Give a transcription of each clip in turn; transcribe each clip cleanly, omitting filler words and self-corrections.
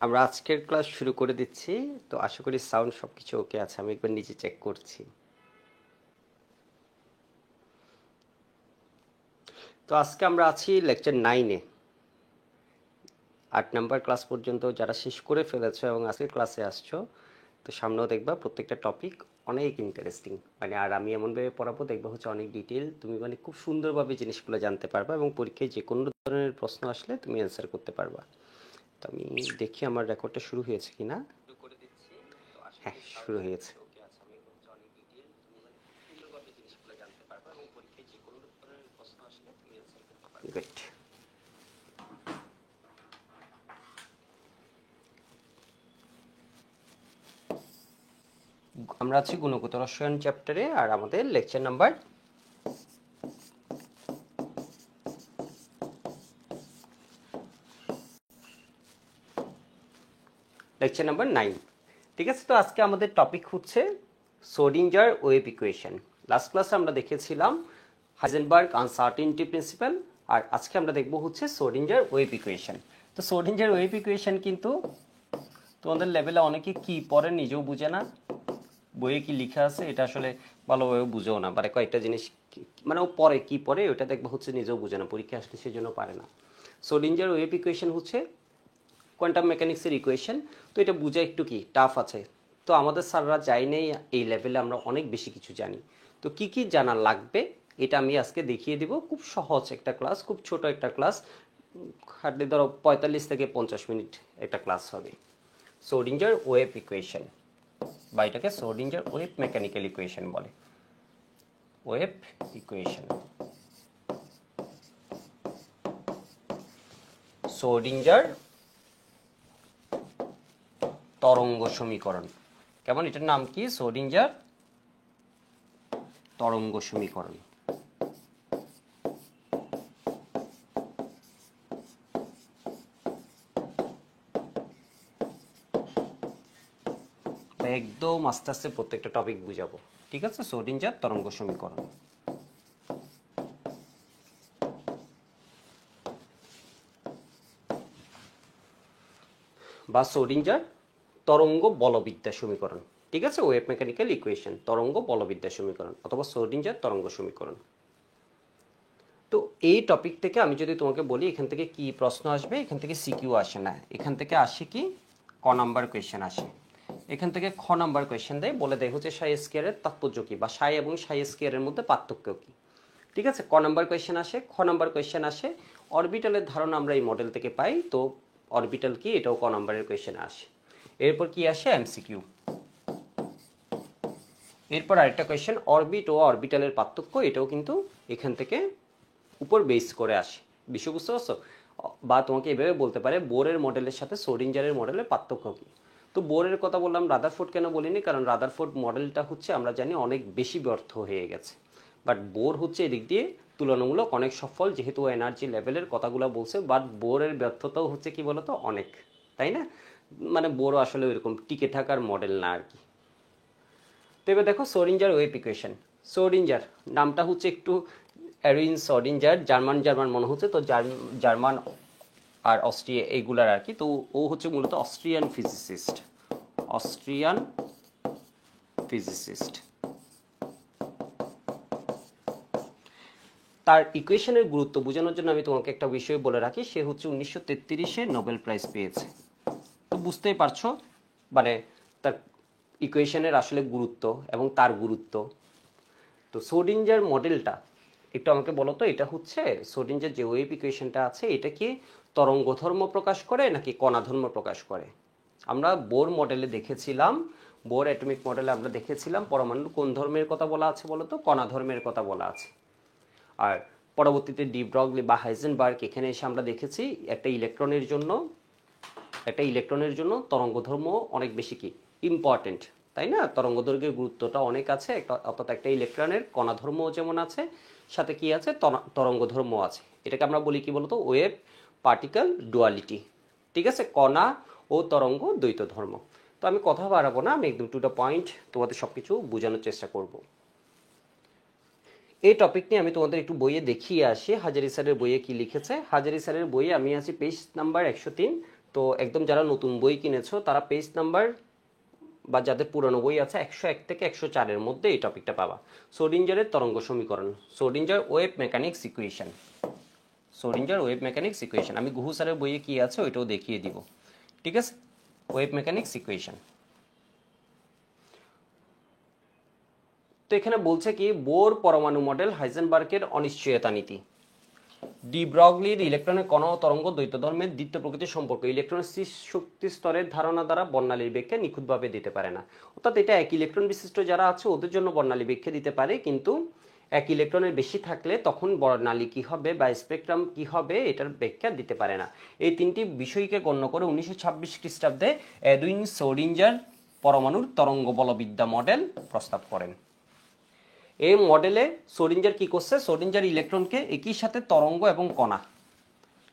আমরা আজকের ক্লাস শুরু করে দিচ্ছি। তো আশা করি সাউন্ড সবকিছু ওকে আছে। আমি একবার নিজে চেক করছি। তো আজকে আমরা আছি লেকচার 9-এ। 8 নাম্বার ক্লাস পর্যন্ত যারা শেষ করে ফেলেছো এবং আজকের ক্লাসে আসছো, তো সামনেও দেখবা প্রত্যেকটা টপিক অনেক ইন্টারেস্টিং। মানে আর আমি এমনভাবে পড়াবো, দেখবা হচ্ছে অনেক ডিটেল, তুমি মানে খুব সুন্দরভাবে জিনিসগুলো জানতে পারবা এবং পরীক্ষায় যে কোনো ধরনের প্রশ্ন আসলে তুমি অ্যান্সার করতে পারবা। তো আমি দেখি আমার রেকর্ডটা শুরু হয়েছে কিনা। হ্যাঁ, শুরু হয়েছে। গুড। আমরা আছি গুণগত রসায়ন চ্যাপ্টারে, আর আমাদের লেকচার নাম্বার 9। ঠিক আছে, তো আজকে আমাদের টপিক হচ্ছে সোডিঞ্জার ওয়েভ ইকুয়েশন। লাস্ট ক্লাসে আমরা দেখেছিলাম হাইজেনবার্গ আনসার্টেনটি প্রিন্সিপাল, আর আজকে আমরা দেখব হচ্ছে সোডিঞ্জার ওয়েভ ইকুয়েশন। তো সোডিঞ্জার ওয়েভ ইকুয়েশন কিন্তু তোমাদের লেভেলে অনেকে কি পড়ে নিজেও বুঝে না, বইয়ে কি লেখা আছে এটা আসলে ভালোভাবে বুঝেও না, মানে কয়েকটা জিনিস মানে ও পড়ে কি পড়ে ওটা দেখবো হচ্ছে নিজেও বুঝে না, পরীক্ষা আসলে সেজন্য পারে না। সোডিঞ্জার ওয়েভ ইকুয়েশন হচ্ছে কোয়ান্টাম মেকানিক্সের ইকুয়েশন। তো এটা বোঝা একটু কি টাফ আছে। তো আমাদের স্যাররা যাই নেই এই লেভেলে, আমরা অনেক বেশি কিছু জানি। তো কি কি জানা লাগবে এটা আমি আজকে দেখিয়ে দিব। খুব সহজ একটা ক্লাস, খুব ছোট একটা ক্লাস, হার্ডলি ধরো 45 থেকে 50 মিনিট একটা ক্লাস হবে। সোডিঞ্জার ওয়েভ ইকুয়েশন, বা এটাকে সোডিঞ্জার ওয়েভ মেকানিক্যাল ইকুয়েশন বলে। ওয়েভ ইকুয়েশন, সোডিঞ্জার তরঙ্গ সমীকরণ। কেমন, এটার নাম কি? সোডিঞ্জার তরঙ্গ সমীকরণ। একদম আস্তে আস্তে প্রত্যেকটা টপিক বুঝাবো, ঠিক আছে? সোডিঞ্জার তরঙ্গ সমীকরণ বা সোডিঞ্জার তরঙ্গ বলবিদ্যা সমীকরণ, ঠিক আছে? ওয়েভ মেকানিক্যাল ইকুয়েশন, তরঙ্গ বলবিদ্যা সমীকরণ অথবা সোডিঞ্জার তরঙ্গ সমীকরণ। তো এই টপিক থেকে আমি যদি তোমাকে বলি এখান থেকে কি প্রশ্ন আসবে, এখান থেকে সিকিউ আসে না, এখান থেকে আসে কি ক নাম্বার কোয়েশ্চেন আসে। এখান থেকে খ নাম্বার কোয়েশ্চেন দেয়, বলে দেয় হচ্ছে সাই স্কয়ারের তাৎপর্য কি, বা সাই এবং সাই স্কয়ারের মধ্যে পার্থক্য কি। ঠিক আছে, ক নাম্বার কোয়েশ্চেন আসে। খ নাম্বার কোয়েশ্চেন আসে অরবিটালের ধারণা আমরা এই মডেল থেকে পাই, তো অরবিটাল কি এটাও ক নাম্বারের কোয়েশ্চেন আসে। এরপর কি আসে? এমসিকিউ। এরপর আরেকটা কোয়েশ্চেন অরবিট ও অরবিটালের পার্থক্য, এটাও কিন্তু এখান থেকে উপর বেস করে আসে। বিষয় বুঝতে পারছো? বা তোমাকে এভাবে বলতে পারে বোরের মডেলের সাথে সোডিঞ্জারের মডেলের পার্থক্য কি। তো বোরের কথা বললাম, রাদারফোর্ড কেন বলিনি? কারণ রাদারফোর্ড মডেলটা হচ্ছে আমরা জানি অনেক বেশি ব্যর্থ হয়ে গেছে, বাট বোর হচ্ছে এদিক দিয়ে তুলনামূলক অনেক সফল, যেহেতু এনার্জি লেভেলের কথাগুলো বলছে। বাট বোরের ব্যর্থতাও হচ্ছে কি বলতো অনেক, তাই না? মানে বোরও আসলে ওইরকম টিকে থাকার মডেল না আর কি। তো এবার দেখো সোডিঞ্জার ওয়েভ ইকুয়েশন। সোডিঞ্জার নামটা হচ্ছে একটু অ্যারিন সোডিঞ্জার, জার্মান জার্মান মনে হচ্ছে, তো জার্মান আর অস্ট্রিয়া এইগুলার আর কি। তো ও হচ্ছে মূলত অস্ট্রিয়ান ফিজিসিস্ট, অস্ট্রিয়ান ফিজিসিস্ট। তার ইকুয়েশনের গুরুত্ব বোঝানোর জন্য আমি তোমাকে একটা বিষয় বলে রাখি, সে হচ্ছে 1933-এ নোবেল প্রাইজ পেয়েছে। তো বুঝতেই পারছো মানে তার ইকুয়েশনের আসলে গুরুত্ব এবং তার গুরুত্ব। তো সোডিঞ্জার মডেলটা একটু আমাকে বলো তো, এটা হচ্ছে সোডিঞ্জার যে ওয়েভ ইকুয়েশনটা আছে, এটা কি তরঙ্গ ধর্ম প্রকাশ করে নাকি কণা ধর্ম প্রকাশ করে? আমরা বোর মডেলে দেখেছিলাম, বোর অ্যাটমিক মডেলে আমরা দেখেছিলাম পরমাণুর কোন ধর্মের কথা বলা আছে বলো তো? কণা ধর্মের কথা বলা আছে। আর পরবর্তীতে ডি ব্রগলি বা হাইজেনবার্গ এখানে এসে আমরা দেখেছি একটা ইলেকট্রনের জন্য তরঙ্গ ধর্ম অনেক বেশি কি ইম্পর্টেন্ট, তাই না? তরঙ্গ দৈর্ঘ্যের গুরুত্বটা অনেক আছে, অর্থাৎ একটা ইলেকট্রনের কণা ধর্মও যেমন আছে, সাথে কি আছে তরঙ্গ ধর্ম আছে। এটাকে আমরা বলি কি বলতো? Wave particle duality. ঠিক আছে, কণা ও তরঙ্গ দ্বৈত ধর্ম। তো আমি কথা বাড়াবো না, আমি একদম টু দ্য পয়েন্ট তোমাদের সবকিছু বোঝানোর চেষ্টা করব। এই টপিক নিয়ে আমি তোমাদের একটু বইয়ে দেখিয়ে আসি হাজারি স্যারের বইয়ে কি লিখেছে। হাজারি স্যারের বইয়ে আমি আছি পেজ নাম্বার 103। তো একদম যারা নতুন বই কিনেছো তারা পেজ নাম্বার বা যাদের পুরনো বই আছে 101 থেকে 104-এর মধ্যে এই টপিকটা পাবা। সোডিঞ্জারের তরঙ্গ সমীকরণ, Schrödinger wave mechanics equation, Schrödinger wave mechanics equation. আমি গুহু স্যারের বইয়ে কি আছে ওইটাও দেখিয়ে দিব, ঠিক আছে। Wave mechanics equation. তো এখানে বলছে কি, বোর পরমাণু মডেল, হাইজেনবার্গের অনিশ্চয়তা নীতি, ডি ব্রগলির ইলেকট্রনের কণা ও তরঙ্গ দ্বৈত ধর্মের দ্বিতীয় প্রকৃতির সম্পর্ক, ইলেকট্রনের শক্তি স্তরের ধারণা দ্বারা বর্ণালীর ব্যাখ্যা নিখুঁতভাবে দিতে পারে না। অর্থাৎ এটা এক ইলেকট্রন বিশিষ্ট যারা আছে ওদের জন্য বর্ণালী ব্যাখ্যা দিতে পারে, কিন্তু এক ইলেকট্রনের বেশি থাকলে তখন বর্ণালী কি হবে বা স্পেকট্রাম কি হবে এটার ব্যাখ্যা দিতে পারে না। এই তিনটি বিষয়কে গণ্য করে 1926 খ্রিস্টাব্দে এডুইন সোডিঞ্জার পরমাণুর তরঙ্গ বলবিদ্যা মডেল প্রস্তাব করেন। এই মডেলে সোডিঞ্জার কি করছে, সোডিঞ্জার ইলেকট্রনকে একই সাথে তরঙ্গ এবং কণা,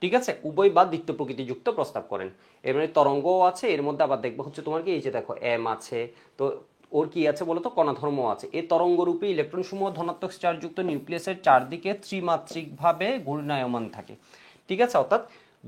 ঠিক আছে, উভয় বা দ্বিতীয় প্রকৃতিযুক্ত প্রস্তাব করেন। এর মানে তরঙ্গও আছে, এর মধ্যে আবার দেখবো হচ্ছে তোমার কি, এই যে দেখো এম আছে, তো ওর কি আছে বলতো, কণা ধর্ম আছে। এই তরঙ্গরূপী ইলেকট্রন সমূহ ধনাত্মক চার্জযুক্ত নিউক্লিয়াসের চারদিকে ত্রিমাত্রিকভাবে ঘূর্ণায়মান থাকে, ঠিক আছে। অর্থাৎ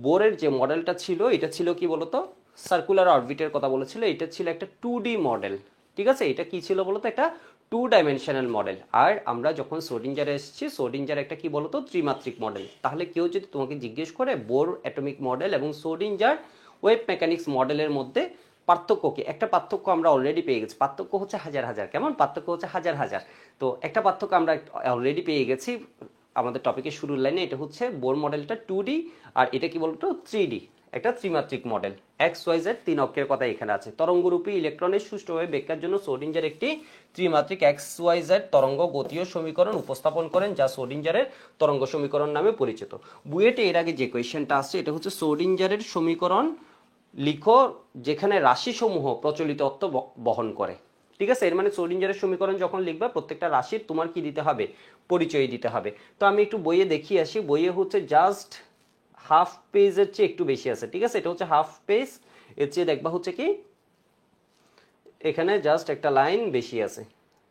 বোরের যে মডেলটা ছিল এটা ছিল কি বলতো, সার্কুলার অরবিটের কথা বলেছিল, এটা ছিল একটা 2D মডেল, ঠিক আছে। এটা কি ছিল বলতো, একটা 2 ডাইমেনশনাল মডেল। আর আমরা যখন সোডিঞ্জারে এসেছি, সোডিঞ্জার একটা কি বলতো, ত্রিমাত্রিক মডেল। তাহলে কেউ যদি তোমাকে জিজ্ঞেস করে বোর অ্যাটমিক মডেল এবং সোডিঞ্জার ওয়েভ মেকানিক্স মডেলের মধ্যে পার্থক্য কি, একটা পার্থক্য আমরা অলরেডি পেয়ে গেছি, পার্থক্য হচ্ছে হাজার হাজার। কেমন পার্থক্য হচ্ছে হাজার হাজার। তো একটা পার্থক্য আমরা অলরেডি পেয়ে গেছি আমাদের টপিকের শুরুর লাইনে, এটা হচ্ছে বোর মডেলটা 2D আর এটা কি বলতো 3D, একটা ত্রিমাত্রিক মডেল। এক্স ওয়াই জেড 3 অক্ষের কথা এখানে আছে। তরঙ্গরূপী ইলেকট্রনের সুষ্ঠুভাবে ব্যাখ্যার জন্য সোডিঞ্জার একটি ত্রিমাত্রিক এক্স ওয়াই জেড তরঙ্গ গতীয় সমীকরণ উপস্থাপন করেন, যা সোডিঞ্জারের তরঙ্গ সমীকরণ নামে পরিচিত। বুয়েটে এর আগে যে কোয়েশ্চেনটা আসছে এটা হচ্ছে সোডিঞ্জারের সমীকরণ লিখো যেখানে রাশিসমূহ প্রচলিত অর্থ বহন করে, ঠিক আছে। এর মানে সোডিঞ্জারের সমীকরণ যখন লিখবা প্রত্যেকটা রাশির তোমার কি দিতে হবে, পরিচয় দিতে হবে। তো আমি একটু বইয়ে দেখিয়ে আসি। বইয়ে হচ্ছে জাস্ট হাফ পেজের চেয়ে একটু বেশি আছে, ঠিক আছে। এটা হচ্ছে হাফ পেজ, এর চেয়ে দেখবা হচ্ছে কি এখানে জাস্ট একটা লাইন বেশি আছে,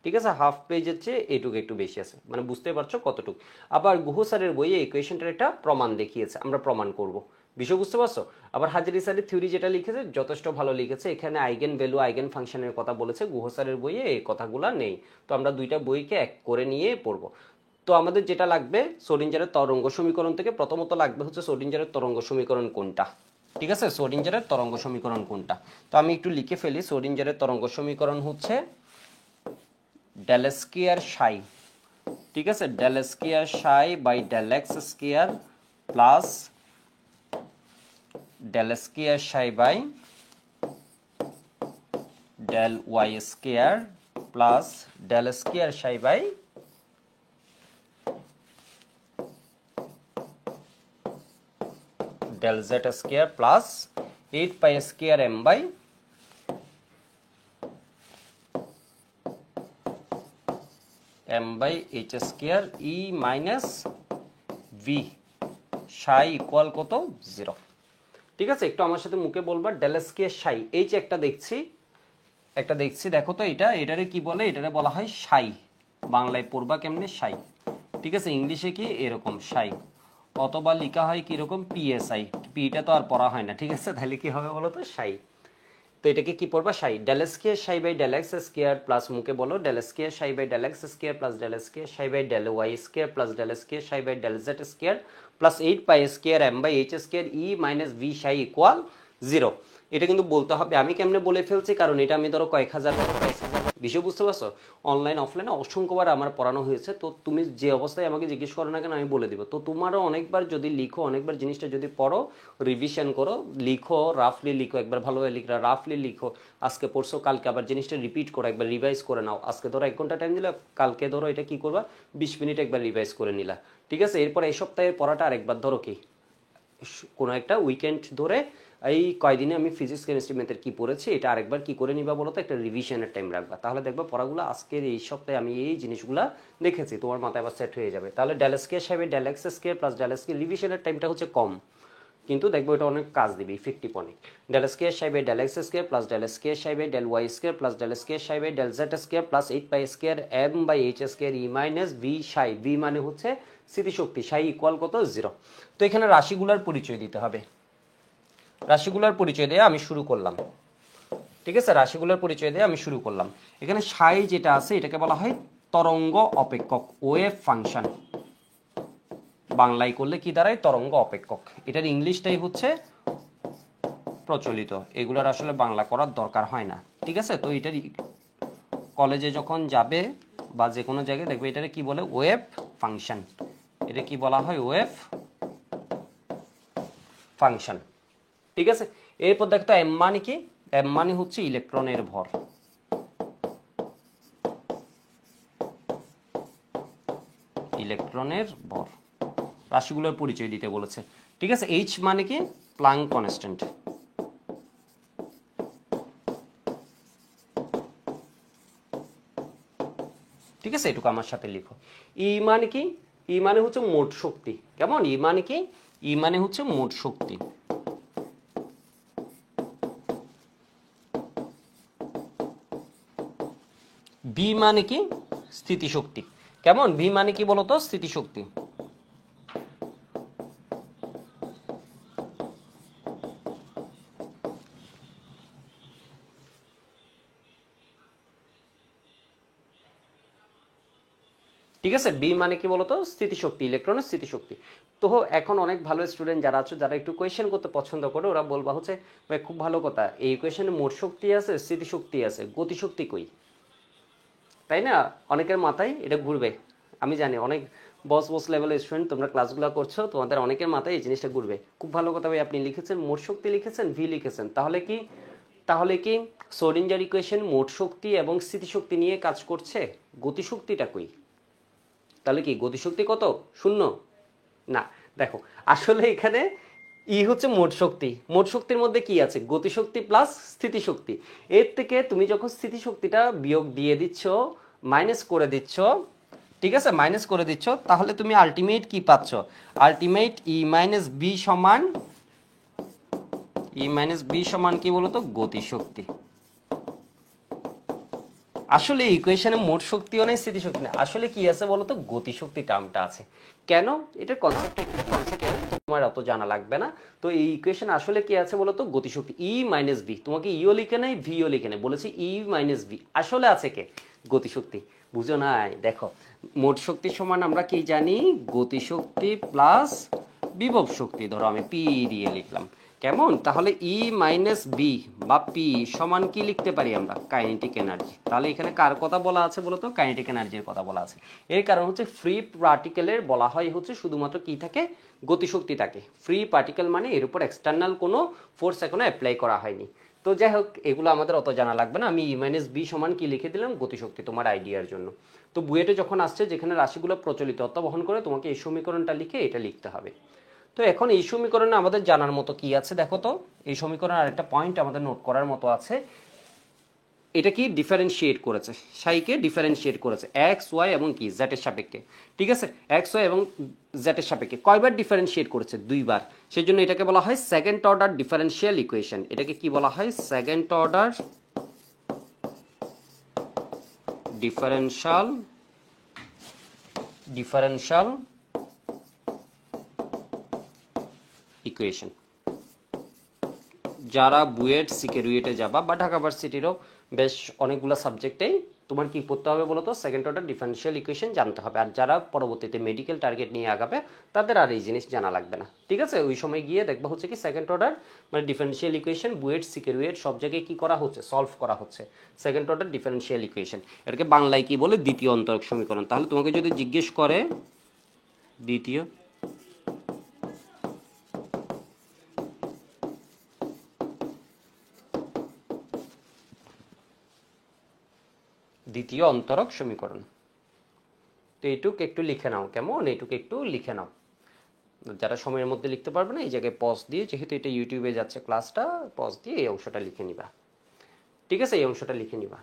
ঠিক আছে। হাফ পেজের চেয়ে এইটুকু একটু বেশি আছে, মানে বুঝতে পারছো কতটুকু। আবার গুহু স্যারের বইয়ে ইকুয়েশনটার একটা প্রমাণ দেখিয়েছে, আমরা প্রমাণ করব, বিষয় বুঝতে পারছো। আবার হাজারি স্যারের থিওরি যেটা লিখেছে যথেষ্ট ভালো লিখেছে, এখানে আইগেন ভ্যালু আইগেন ফাংশনের কথা বলেছে, গুহু স্যারের বইয়ে এই কথাগুলো নেই। তো আমরা দুইটা বইকে এক করে নিয়ে পড়বো। তো আমাদের যেটা লাগবে সোডিঞ্জারের তরঙ্গ সমীকরণ থেকে প্রথমত লাগবে হচ্ছে সোডিঞ্জারের তরঙ্গ সমীকরণ কোনটা, ঠিক আছে। সোডিঞ্জারের তরঙ্গ সমীকরণ কোনটা, তো আমি একটু লিখে ফেলি। সোডিঞ্জারের তরঙ্গ সমীকরণ হচ্ছে ডেল স্কয়ার সাই, ঠিক আছে, del square psi by del x square plus del square psi by del Y square plus del square psi by del Z square plus 8 pi square M by m by H square E minus V psi equal কত 0, ঠিক আছে। একটু আমার সাথে মুখে বলবা del square সাই, এই যে একটা দেখছি দেখো তো, এটারে কি বলে, এটারে বলা হয় সাই। বাংলায় পড়বা কেমনে, সাই, ঠিক আছে। ইংলিশে কি এরকম সাই, অথবা লেখা হয় কিরকম পিএসআই, পিটা তো আর পড়া হয় না, ঠিক আছে। তাহলে কি হবে বলো তো, সাই। তো এটাকে কি পড়বা, psi. Del square psi by del x square plus মুখে বলো del square psi by del x square plus del square psi by del Y square plus del square psi by del Z square plus 8 pi square M by H square E minus V psi equal 0। এটা কিন্তু বলতে হবে, আমি কেমনে বলে ফেলছি কারণ এটা আমি ধরো কয়েক হাজার বিষয় বুঝতে পারছো। অনলাইন অফলাইনে অসংখ্যবার আমার পড়ানো হয়েছে, তো তুমি যে অবস্থায় আমাকে জিজ্ঞেস করো না কেন আমি বলে দিব। তো তোমারও অনেকবার যদি লিখো, অনেকবার জিনিসটা যদি পড়ো, রিভিশন করো, লিখো, রাফলি লিখো, একবার ভালোভাবে লিখো, রাফলি লিখো। আজকে পড়ছো কালকে আবার জিনিসটা রিপিট করো, একবার রিভাইজ করে নাও। আজকে ধরো 1 ঘন্টা টাইম দিলা, কালকে ধরো এটা কি করবা 20 মিনিট একবার রিভাইজ করে নিলা, ঠিক আছে। এরপর এই সপ্তাহের পড়াটা আরেকবার ধরো কি কোনো একটা উইকেন্ড ধরে এই কয়দিনে আমি ফিজিক্স কেমিস্ট্রি ম্যাথের কি পড়েছি এটা আরেকবার কি করে নিবা বলো তো, একটা রিভিশনের টাইম রাখবা। তাহলে দেখবা পড়াগুলো আজকের এই সপ্তাহে আমি এই জিনিসগুলো দেখেছি তোমার মাথায় আবার সেট হয়ে যাবে। তাহলে ডেল স্কয়ার সাহেব del x square plus del square রিভিশনের টাইমটা হচ্ছে কম, কিন্তু দেখবো এটা অনেক কাজ দিবে, ইফেক্টিভ অনেক। ডেল স্কয়ার সাহেব del x square plus del square সাহেব del Y square plus del square সাহেব del Z square plus 8 pi square M by H square E minus V psi, V মানে হচ্ছে স্মৃতিশক্তি, সাই ইকুয়াল কত 0। তো এখানে রাশিগুলোর পরিচয় দিতে হবে। রাশিগুলোর পরিচয় দিয়ে আমি শুরু করলাম। ঠিক আছে, রাশিগুলোর পরিচয় দিয়ে আমি শুরু করলাম। এখানে সাই যেটা আছে এটাকে বলা হয় তরঙ্গ অপেক্ষক, ওয়েভ ফাংশন। বাংলায় করলে কি দাঁড়ায়? তরঙ্গ অপেক্ষক। এটার ইংলিশটাই হচ্ছে প্রচলিত, এগুলোর আসলে বাংলা করার দরকার হয় না। ঠিক আছে, তো এটার কলেজে যখন যাবে বা যে কোনো জায়গায় দেখবে এটাকে কি বলে? Wave function. এটা কি বলা হয়? Wave function. ঠিক আছে, এরপর দেখতো এম মানে কি? এম মানে হচ্ছে ইলেকট্রনের ভর। ইলেকট্রনের ভর রাশিগুলোর পরিচয় দিতে বলেছে। ঠিক আছে, এইচ মানে কি? Planck constant. ঠিক আছে, এটুকু আমার সাথে লিখো। ই মানে কি? ই মানে হচ্ছে মোট শক্তি। কেমন? ই মানে কি? ই মানে হচ্ছে মোট শক্তি। ভি মানে কি? স্থিতিশক্তি। কেমন? ভি মানে কি বলতো? স্থিতিশক্তি। ঠিক আছে, বি মানে কি বলতো? স্থিতিশক্তি, ইলেকট্রনের স্থিতিশক্তি। তো এখন অনেক ভালো স্টুডেন্ট যারা আছো, যারা একটু কোয়েশ্চেন করতে পছন্দ করে, ওরা বলবা হচ্ছে ভাই খুব ভালো কথা, এই কোয়েশ্চেনে মোট শক্তি আছে, স্থিতিশক্তি আছে, গতিশক্তি কই? তাই না? অনেকের মাথায় এটা ঘুরবে। আমি জানি অনেক বস বস লেভেলের স্টুডেন্ট, তোমরা ক্লাসগুলো করছো, তোমাদের অনেকের মাথায় এই জিনিসটা ঘুরবে। খুব ভালো কথা ভাই, আপনি লিখেছেন মোট শক্তি, লিখেছেন ভি লিখেছেন, তাহলে কি সোডিঞ্জার ইকুয়েশন মোট শক্তি এবং স্থিতিশক্তি নিয়ে কাজ করছে? গতিশক্তিটা কই? তাহলে কি গতিশক্তি কত? শূন্য? না। দেখো, আসলে এখানে ই হচ্ছে মোট শক্তি। মোট শক্তির মধ্যে কি আছে? গতিশক্তি প্লাস স্থিতিশক্তি। এর থেকে তুমি যখন স্থিতিশক্তিটা বিয়োগ দিয়ে দিচ্ছ, মাইনাস করে দিচ্ছ, ঠিক আছে, মাইনাস করে দিচ্ছ, তাহলে তুমি আলটিমেট কি পাচ্ছ? আলটিমেট ই মাইনাস বি সমান কি বলতো? গতিশক্তি। আসলে ইকুয়েশনে মোট শক্তিও নেই, স্থিতিশক্তি নেই, আসলে কি আছে বলতো? গতিশক্তি টার্মটা আছে। কেন? এটার কনসেপ্ট তোমার অত জানা লাগবে না। তো এই ইকুয়েশন আসলে কি আছে বলতো? গতিশক্তি। ই মাইনাস বি, তোমাকে ইও লিখে নেই, ভিও লিখে নেই, বলেছি ই মাইনাস বি, আসলে আছে কে? গতিশক্তি। বুঝো নাই? দেখো, মোট শক্তি সমান আমরা কি জানি? গতিশক্তি প্লাস বিভব শক্তি। ধরো আমি পি দিয়ে লিখলাম। কেমন? তাহলে ই মাইনাস বি বা পি সমান কি লিখতে পারি আমরা? Kinetic energy. তাহলে এখানে কার কথা বলা আছে বলতো? কাইনেটিক এনার্জির কথা বলা আছে। এর কারণ হচ্ছে ফ্রি পার্টিকেলের বলা হয় হচ্ছে শুধুমাত্র কি থাকে? গতিশক্তি থাকে। ফ্রি পার্টিকেল মানে এর উপর এক্সটার্নাল কোনো ফোর্স এখনো অ্যাপ্লাই করা হয়নি। তো যাই হোক, এগুলো আমাদের অত জানা লাগবে না। আমি ই মাইনাস বি সমান কি লিখে দিলাম? গতিশক্তি, তোমার আইডিয়ার জন্য। তো বুয়েটে যখন আসছে, যেখানে রাশিগুলো প্রচলিতত্ব বহন করে, তোমাকে এই সমীকরণটা লিখে এটা লিখতে হবে। তো এখন এই সমীকরণে আমাদের জানার মতো কি আছে দেখো তো। এই সমীকরণে আরেকটা পয়েন্ট আমাদের নোট করার মতো আছে। এটা কি ডিফারেন্সিয়েট করেছে? সাইকে ডিফারেন্সিয়েট করেছে এক্স ওয়াই এবং কি জেড এর সাপেক্ষে। ঠিক আছে, এক্স ওয়াই এবং জেড এর সাপেক্ষে কয়বার ডিফারেন্সিয়েট করেছে? দুইবার। সেই জন্য এটাকে বলা হয় সেকেন্ড অর্ডার ডিফারেন্সিয়াল ইকুয়েশন। এটাকে কি বলা হয়? Second order differential equation. যারা বুয়েট সিকেরুয়েটে যাবা বা ঢাকা ভার্সিটিরও বেশ অনেকগুলো সাবজেক্টেই তোমার কি পড়তে হবে বলতো? সেকেন্ড অর্ডার ডিফারেন্সিয়াল ইকুয়েশন জানতে হবে। আর যারা পরবর্তীতে মেডিকেল টার্গেট নিয়ে আগাবে, তাদের আর এই জিনিস জানা লাগবে না। ঠিক আছে, ওই সময় গিয়ে দেখবা হচ্ছে কি সেকেন্ড অর্ডার মানে ডিফারেন্সিয়াল ইকুয়েশন বুয়েট সিকেরুয়েট সব জায়গায় কি করা হচ্ছে? সলভ করা হচ্ছে সেকেন্ড অর্ডার ডিফারেন্সিয়াল ইকুয়েশন। এটাকে বাংলায় কি বলে? দ্বিতীয় অন্তরক সমীকরণ। তাহলে তোমাকে যদি জিজ্ঞেস করে দ্বিতীয় অন্তরক সমীকরণ, তো এইটুক একটু লিখে নাও। কেমন? এইটুকু একটু লিখে নাও। যারা সময়ের মধ্যে লিখতে পারবে না, এই জায়গায় পজ দিয়ে, যেহেতু এটা ইউটিউবে যাচ্ছে ক্লাসটা, পজ দিয়ে এই অংশটা লিখে নিবা। ঠিক আছে, এই অংশটা লিখে নিবা।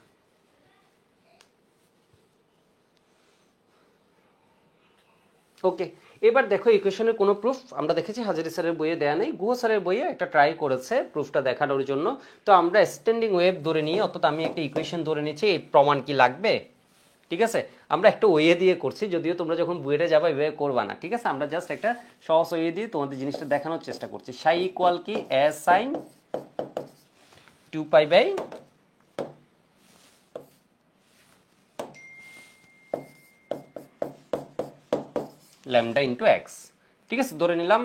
ওকে, এবার দেখো ইকুয়েশনের কোনো প্রুফ আমরা দেখেছি হাজারি স্যারের বইয়ে দেয়া নেই, গুহ স্যারের বইয়ে একটা ট্রাই করেছে প্রুফটা দেখানোর জন্য। তো আমরা স্ট্যান্ডিং ওয়েভ ধরে নিয়ে, অর্থাৎ আমি একটা ইকুয়েশন ধরে নিচ্ছি, এই প্রমাণ কি লাগবে? ঠিক আছে, আমরা একটা ওয়ে দিয়ে করছি, যদিও তোমরা যখন বুয়েটে যাবে এভাবে করবা না। ঠিক আছে, আমরা জাস্ট একটা সহজ ওয়ে দিয়ে তোমাদের জিনিসটা দেখানোর চেষ্টা করছি। সাই ইকুয়াল কি A sine 2 pi by lambda into x. ঠিক আছে, ধরে নিলাম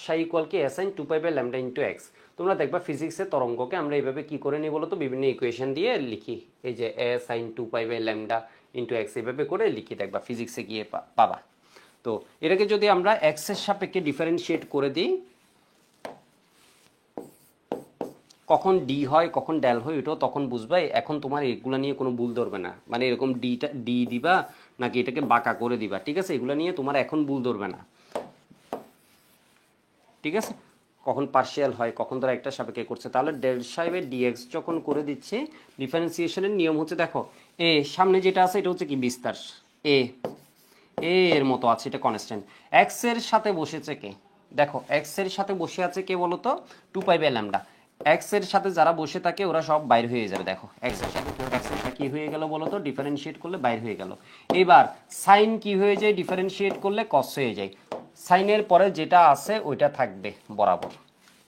সাই ইকুয়াল কি A sine 2 pi by lambda into X. তোমরা দেখবা ফিজিক্সের তরঙ্গকে আমরা এইভাবে কি করে নিই বলো তো, বিভিন্ন ইকুয়েশন দিয়ে লিখি। এই যে A sine 2 pi by lambda into X এইভাবে করে লিখি, দেখবা ফিজিক্সে গিয়ে পাবা। তো এটাকে যদি আমরা এক্স এর সাপেক্ষে ডিফারেন্সিয়েট করে দিই, কখন ডি হয় কখন ডেল হয় এটাও তখন বুঝবা। এখন তোমার এগুলো নিয়ে কোনো ভুল ধরবে না, মানে এরকম ডি দিবা নাকি এটাকে বাঁকা করে দিবা। ঠিক আছে, এগুলো নিয়ে তোমার এখন ভুল ধরবে না। ঠিক আছে, কখন পার্শিয়াল হয় কখন ধরো একটা সাপেক্ষে করছে, তাহলে ডেল সাহেবের ডিএক্স যখন করে দিচ্ছে, ডিফারেন্সিয়েশনের নিয়ম হচ্ছে দেখো, এ সামনে যেটা আছে এটা হচ্ছে কি বিস্তার, এ এর মতো আছে, এটা কনস্ট্যান্ট। এক্স এর সাথে বসেছে কে, দেখো এক্স এর সাথে বসে আছে কে বলতো, 2 পাই বাই ল্যামডা। এক্স এর সাথে যারা বসে থাকে ওরা সব বাইর হয়ে যাবে। দেখো এক্স এর সাথে কি হয়ে গেল বলতো, ডিফারেন্সিয়েট করলে বাইর হয়ে গেল। এবার সাইন কি হয়ে যায়, ডিফারেন্সিয়েট করলে কস হয়ে যায়। সাইনের পরে যেটা আছে ওইটা থাকবে বরাবর,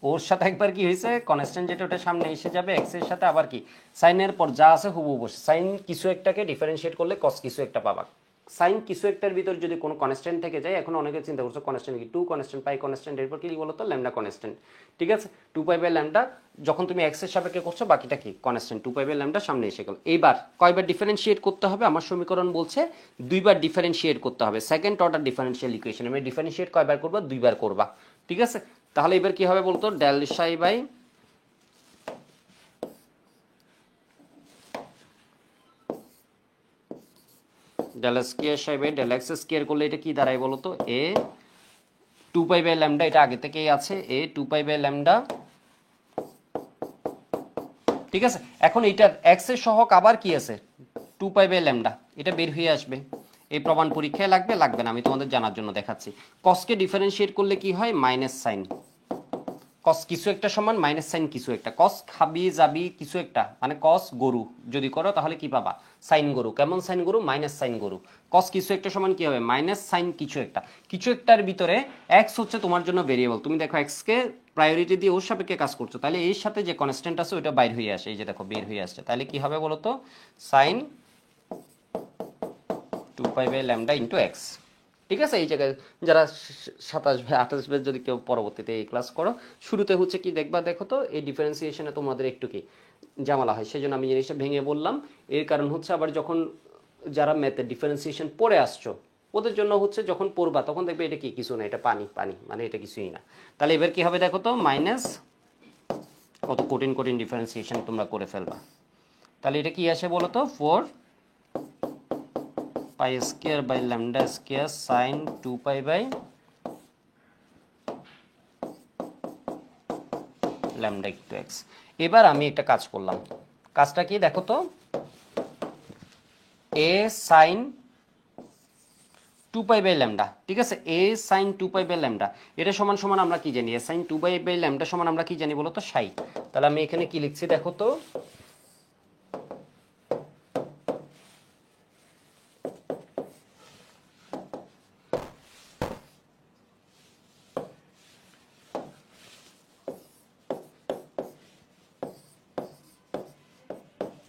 ওর সাথে একবার কি হয়েছে কনস্ট্যান্ট যেটা ওটা সামনে এসে যাবে, এক্স এর সাথে আবার কি সাইনের পর যা আছে হুবহু বসে। সাইন কিছু একটাকে ডিফারেন্সিয়েট করলে কস কিছু একটা পাবা। সাইন কিছু একটার ভিতর যদি কোনো কনস্ট্যান্ট থেকে যায়, এখন অনেকে চিন্তা করছো কনস্ট্যান্ট কি, 2 কনস্ট্যান্ট পাই কনস্ট্যান্ট, এরপর কি বলতো ল্যামডা কনস্ট্যান্ট। ঠিক আছে, 2 পাই বাই ল্যামডা যখন তুমি এক্স এর সাপেক্ষে করছো বাকিটা কি কনস্ট্যান্ট, 2 পাই বাই ল্যামডা সামনে এসে গেল। এইবার কয়বার ডিফারেন্সিয়েট করতে হবে, আমার সমীকরণ বলছে 2বার ডিফারেন্সিয়েট করতে হবে। সেকেন্ড অর্ডার ডিফারেন্সিয়াল ইকুয়েশন আমি ডিফারেন্সিয়েট কয়বার করবা, 2বার করবা। ঠিক আছে, তাহলে এবার কি হবে বলতো, del psi by del square psi by del x square করলে এটা কি দাঁড়ায় বলতো, এ 2 পাই বাই ল্যামডা, এটা আগে থেকেই আছে, এ 2 পাই বাই ল্যামডা। ঠিক আছে, এখন এটার এক্স এর সহগ আবার কি আছে, 2 পাই বাই ল্যামডা, এটা বের হয়ে আসবে। এই প্রমাণ পরীক্ষায় লাগবে লাগবে না, আমি তোমাদের জানার জন্য দেখাচ্ছি। কসকে ডিফারেন্সিয়েট করলে কি হয়, মাইনাস সাইন, কস কিছু একটা সমান মাইনাস সাইন কিছু একটা, কস খাবি যাবি কিছু একটা, মানে কস গরু যদি করো তাহলে কি পাবা, সাইন গরু। কেমন সাইন গরু, মাইনাস সাইন গরু। কস কিছু একটা সমান কি হবে, মাইনাস সাইন কিছু একটা। কিছু একটার ভিতরে এক্স হচ্ছে তোমার জন্য ভেরিয়েবল, তুমি দেখো এক্স কে প্রায়োরিটি দিয়ে ওর সাপেক্ষে কাজ করছো, তাহলে এর সাথে যে কনস্ট্যান্ট আছে ওটা বাইর হয়ে আসে, এই যে দেখো বের হয়ে আসছে। তাহলে কি হবে বলতো, sine 2 pi by lambda into x. ঠিক আছে, এই জায়গায় যারা 27 28 যদি কেউ পরবর্তীতে এই ক্লাস করো, শুরুতে হচ্ছে কি দেখবা, দেখো তো এই ডিফারেন্সিয়েশনে তোমাদের একটু কি ঝামেলা হয়, সেই জন্য আমি জিনিসটা ভেঙে বললাম। এর কারণ হচ্ছে আবার যখন যারা ম্যাথের ডিফারেন্সিয়েশন পড়ে আসছো ওদের জন্য হচ্ছে যখন পড়বা তখন দেখবে এটা কি কিছু না, এটা পানি পানি, মানে এটা কিছুই না। তাহলে এবার কি হবে দেখো তো, মাইনাস কত কঠিন কঠিন ডিফারেন্সিয়েশন তোমরা করে ফেলবা। তাহলে এটা কি আসে বলো তো, 4 pi square by lambda square sine 2 pi by lambda equal to x. এবার আমি একটা কাজ করলাম, কাজটা কি দেখো তো, A sine 2 pi by lambda. ঠিক আছে, A sine 2 pi by lambda এটা সমান সমান আমরা কি জানি, A sine 2 pi by lambda সমান আমরা কি জানি বলো তো, 60। তাহলে আমি এখানে কি লিখছি দেখো তো,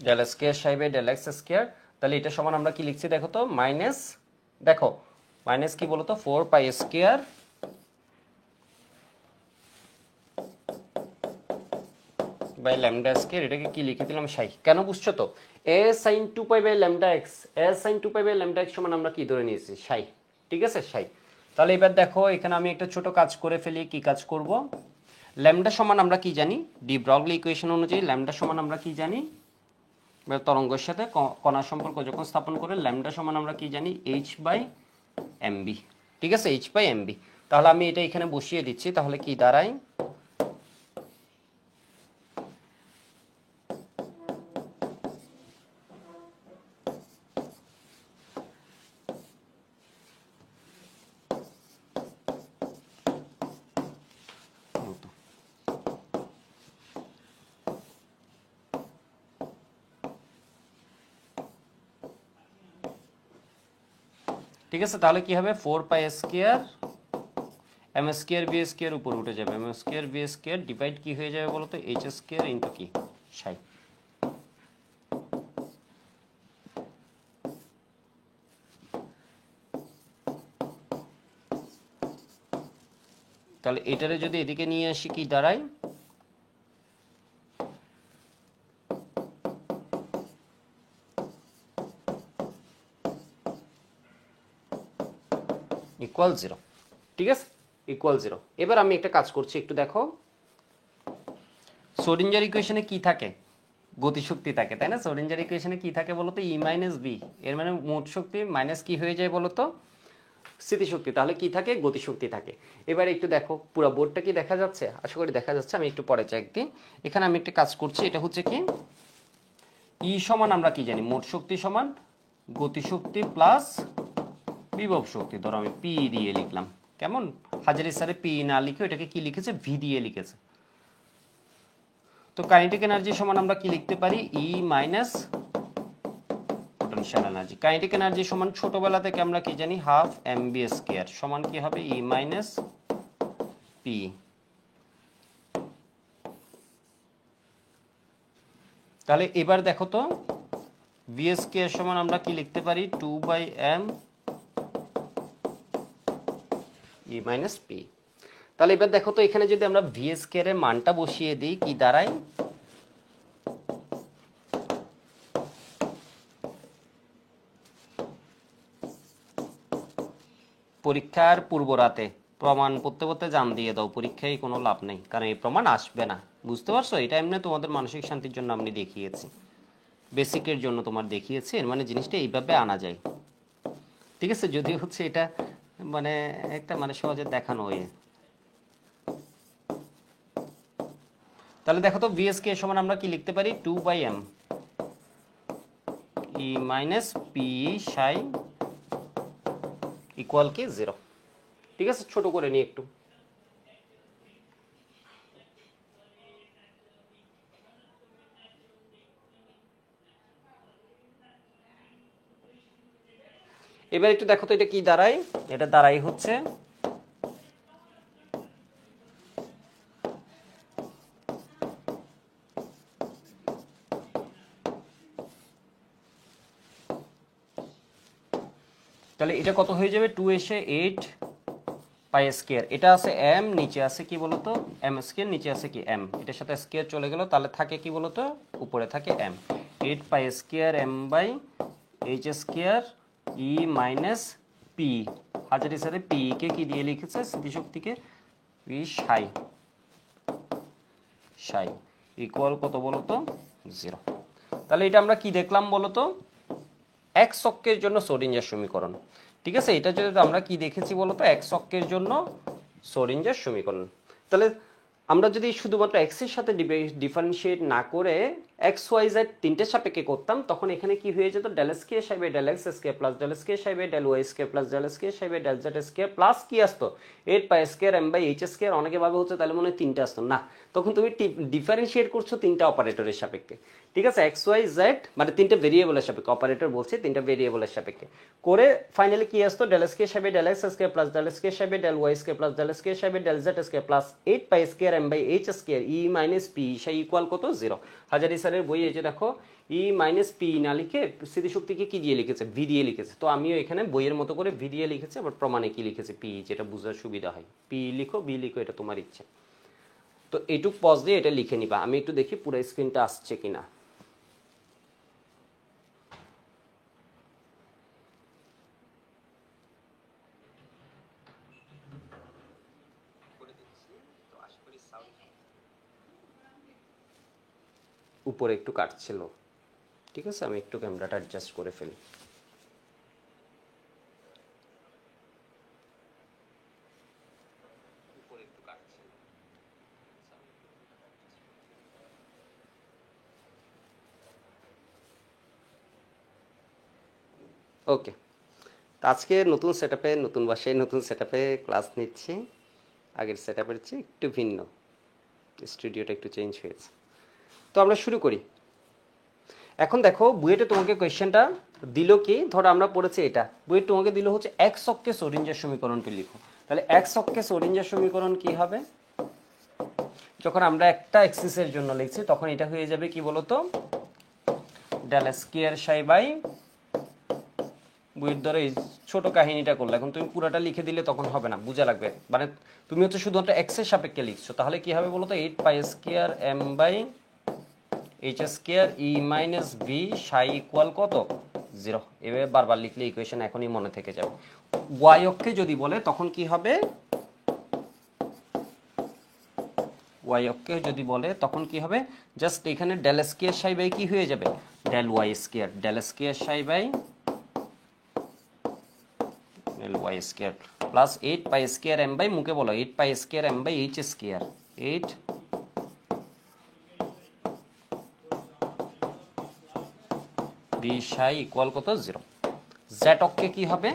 del square psi by del x square. তাহলে এটা সমান আমরা কি লিখছি দেখো তো, মাইনাস, দেখো মাইনাস কি বলতো, 4 pi square by lambda square, এটাকে কি লিখে দিলাম 60। কেন বুঝছো তো, A sine 2 pi by lambda X, A sine 2 pi by lambda X সমান আমরা কি ধরে নিয়েছি, 60। ঠিক আছে 60। তাহলে এবার দেখো এখানে আমি একটা ছোট কাজ করে ফেলি, কি কাজ করব, ল্যামডা সমান আমরা কি জানি, ডি ব্রগলি ইকুয়েশন অনুযায়ী ল্যামডা সমান আমরা কি জানি, তরঙ্গের সাথে কণার সম্পর্ক যখন স্থাপন করে ল্যামডা সমান আমরা কি জানি, এইচ বাই এমবি। ঠিক আছে, এইচ বাই এমবি। তাহলে আমি এটা এখানে বসিয়ে দিচ্ছি, তাহলে কি দাঁড়ায়, ঠিক আছে, তাহলে কি হবে 4 pi square m square B square উপরে উঠে যাবে, m square B square divide কি হয়ে যাবে বলো তো, এইচ স্কয়ার ইনটু কি 60। তাহলে এটারে যদি এদিকে নিয়ে আসি কি দাঁড়ায়, ইকুয়াল 0। ঠিক আছে, ইকুয়াল 0। এবার আমি একটা কাজ করছি, একটু দেখো। শ্রোডিঞ্জার ইকুয়েশনে কি থাকে, গতিশক্তি থাকে, তাই না? শ্রোডিঞ্জার ইকুয়েশনে কি থাকে বলো তো, ই মাইনাস বি, এর মানে মোট শক্তি মাইনাস কি হয়ে যায় বলো তো, স্থিতিশক্তি। তাহলে কি থাকে, গতিশক্তি থাকে। এবার একটু দেখো পুরো বোর্ডটা কি দেখা যাচ্ছে, আশা করি দেখা যাচ্ছে। আমি একটু পরে চাই একদিন, এখানে আমি একটা কাজ করছি, এটা হচ্ছে কি ই সমান আমরা কি জানি, মোট শক্তি সমান গতিশক্তি প্লাস বিভব শক্তি। ধরো আমি পি দিয়ে লিখলাম, কেমন? হাজারি স্যারে পি না লিখে এটাকে কি লিখেছে, ভি দিয়ে লিখেছে। তো কাইনেটিক এনার্জি সমান আমরা কি লিখতে পারি, E minus potential energy. Kinetic energy সমান ছোটবেলা থেকে আমরা কি জানি, হাফ এম বি স্কয়ার সমান কি হবে, ই মাইনাস পি। তাহলে এবার দেখো তো, ভি স্কয়ার সমান আমরা কি লিখতে পারি, 2 by m E minus P. তাহলে এবার দেখো তো, এখানে যদি আমরা ভি স্কয়ার এর মানটা বসিয়ে দিই কি দাঁড়ায়, পরীক্ষার পূর্ব রাতে প্রমাণ পড়তে পড়তে জান দিয়ে দাও, পরীক্ষায় কোনো লাভ নেই, কারণ এই প্রমাণ আসবে না। বুঝতে পারছো? এটা এমনি তোমাদের মানসিক শান্তির জন্য আমি দেখিয়েছি, বেসিকের জন্য তোমার দেখিয়েছি, এর মানে জিনিসটা এইভাবে আনা যায়। ঠিক আছে, যদি হচ্ছে এটা মানে একটা মানে সহজে দেখানো হয়ে। তাহলে দেখো তো, ভিএসকে সমান আমরা কি লিখতে পারি, 2 by m E minus P psi equal কি 0। ঠিক আছে, ছোট করে নিই একটু। এবার একটু দেখো তো এটা কি দাঁড়ায়, এটা দাঁড়াই হচ্ছে তাহলে এটা কত হয়ে যাবে, 2 এসে 8 পাই স্কয়ার, এটা আছে এম, নিচে আছে কি বলতো এম স্কয়ার, নিচে আছে কি এম, এটার সাথে স্কয়ার চলে গেল, তাহলে থাকে কি বলতো, উপরে থাকে M. 8 pi square M by H square E minus P, হাজার হিসাবে পি কে কি দিয়ে লিখেছে, স্থিতিশক্তিকে পি সাই সাই ইকুয়াল কত বলতো, 0। তাহলে এটা আমরা কি দেখলাম বলতো, এক অক্ষের জন্য শ্রোডিঞ্জার সমীকরণ। ঠিক আছে, এটা যদি আমরা কি দেখেছি বলতো, এক অক্ষের জন্য শ্রোডিঞ্জার সমীকরণ। তাহলে আমরা যদি শুধুমাত্র এক্স এর সাথে ডিফারেন্সিয়েট না করে এক্স ওয়াই জেড তিনটের সাপেক্ষে করতাম, তখন এখানে কি হয়ে যেত, ডেল এস কে সাইবে del x square plus del এস কে সাইবে del Y square plus del এস কে সাইবে ডেল জেড স্কয়ার প্লাস কি আসতো, 8 pi square M by H square. অনেকে ভাবে হচ্ছে তাহলে মনে হয় তিনটা আসতো না, তখন তুমি ডিফারেন্সিয়েট করছো তিনটা অপারেটরের সাপেক্ষে। ঠিক আছে, এক্স ওয়াই জেড মানে তিনটা ভেরিয়েবলের সাপেক্ষে, অপারেটর বলছে তিনটা ভেরিয়েবলের সাপেক্ষে করে ফাইনালি কি আসতো, ডেল এস কে সাইবে del x square plus del এস কে সাইবে del Y square plus del এস কে সাইবে del Z square plus 8 pi square M by H square E minus P সেই ইকুয়াল কত, 0। হাজারি স্যারের বই এই যে দেখো, ই মাইনাস পি না লিখে স্থিতিশক্তিকে কি দিয়ে লিখেছে, ভি দিয়ে লিখেছে। তো আমিও এখানে বইয়ের মতো করে ভি দিয়ে লিখেছি, আবার প্রমাণে কি লিখেছে, পি, যেটা বোঝার সুবিধা হয়। পি লিখো বি লিখো, এটা তোমার ইচ্ছে। তো এইটুক পজ দিয়ে এটা লিখে নিবা। আমি একটু দেখি পুরো স্ক্রিনটা আসছে কিনা। উপরে একটু কাটছিল, ঠিক আছে, আমি একটু ক্যামেরাটা অ্যাডজাস্ট করে ফেলি। ওকে, আজকে নতুন সেটআপে, নতুন বাসায় নতুন সেটআপে ক্লাস নিচ্ছি। আগের সেটআপের চেয়ে একটু ভিন্ন, স্টুডিওটা একটু চেঞ্জ হয়েছে। তো আমরা শুরু করি। এখন দেখো বুয়েটে তোমাকে কোয়েশ্চেনটা দিল কি, ধরো আমরা পড়েছি এটা, বুয়েট তোমাকে দিল হচ্ছে এক্স অক্ষে সোডিঞ্জার সমীকরণটি লিখো। তাহলে এক্স অক্ষে সোডিঞ্জার সমীকরণ কি হবে, যখন আমরা একটা এক্সিসের জন্য লিখছি তখন এটা হয়ে যাবে কি বলতো, del square psi by, BUET ধরো এই ছোট কাহিনীটা করলে, এখন তুমি পুরোটা লিখে দিলে তখন হবে না, বোঝা লাগবে। মানে তুমি হচ্ছে শুধুমাত্র এক্স এর সাপেক্ষে লিখছো, তাহলে কি হবে বলতো, 8 pi square M by H square E minus V psi equal কত, 0। এভাবে বারবার লিখলে ইকুয়েশন এখনই মনে থেকে যাবে। ওয়াই অক্ষে যদি বলে তখন কি হবে, ওয়াই অক্ষে যদি বলে তখন কি হবে, জাস্ট এখানে ডেল স্কয়ার সাই বাই কি হয়ে যাবে, del Y square, del square psi by del Y square plus 8 pi square M by, মুখে বলো 8 pi square M by H square, 8 B psi equal কত, 0। জেড অক্ষে কি হবে,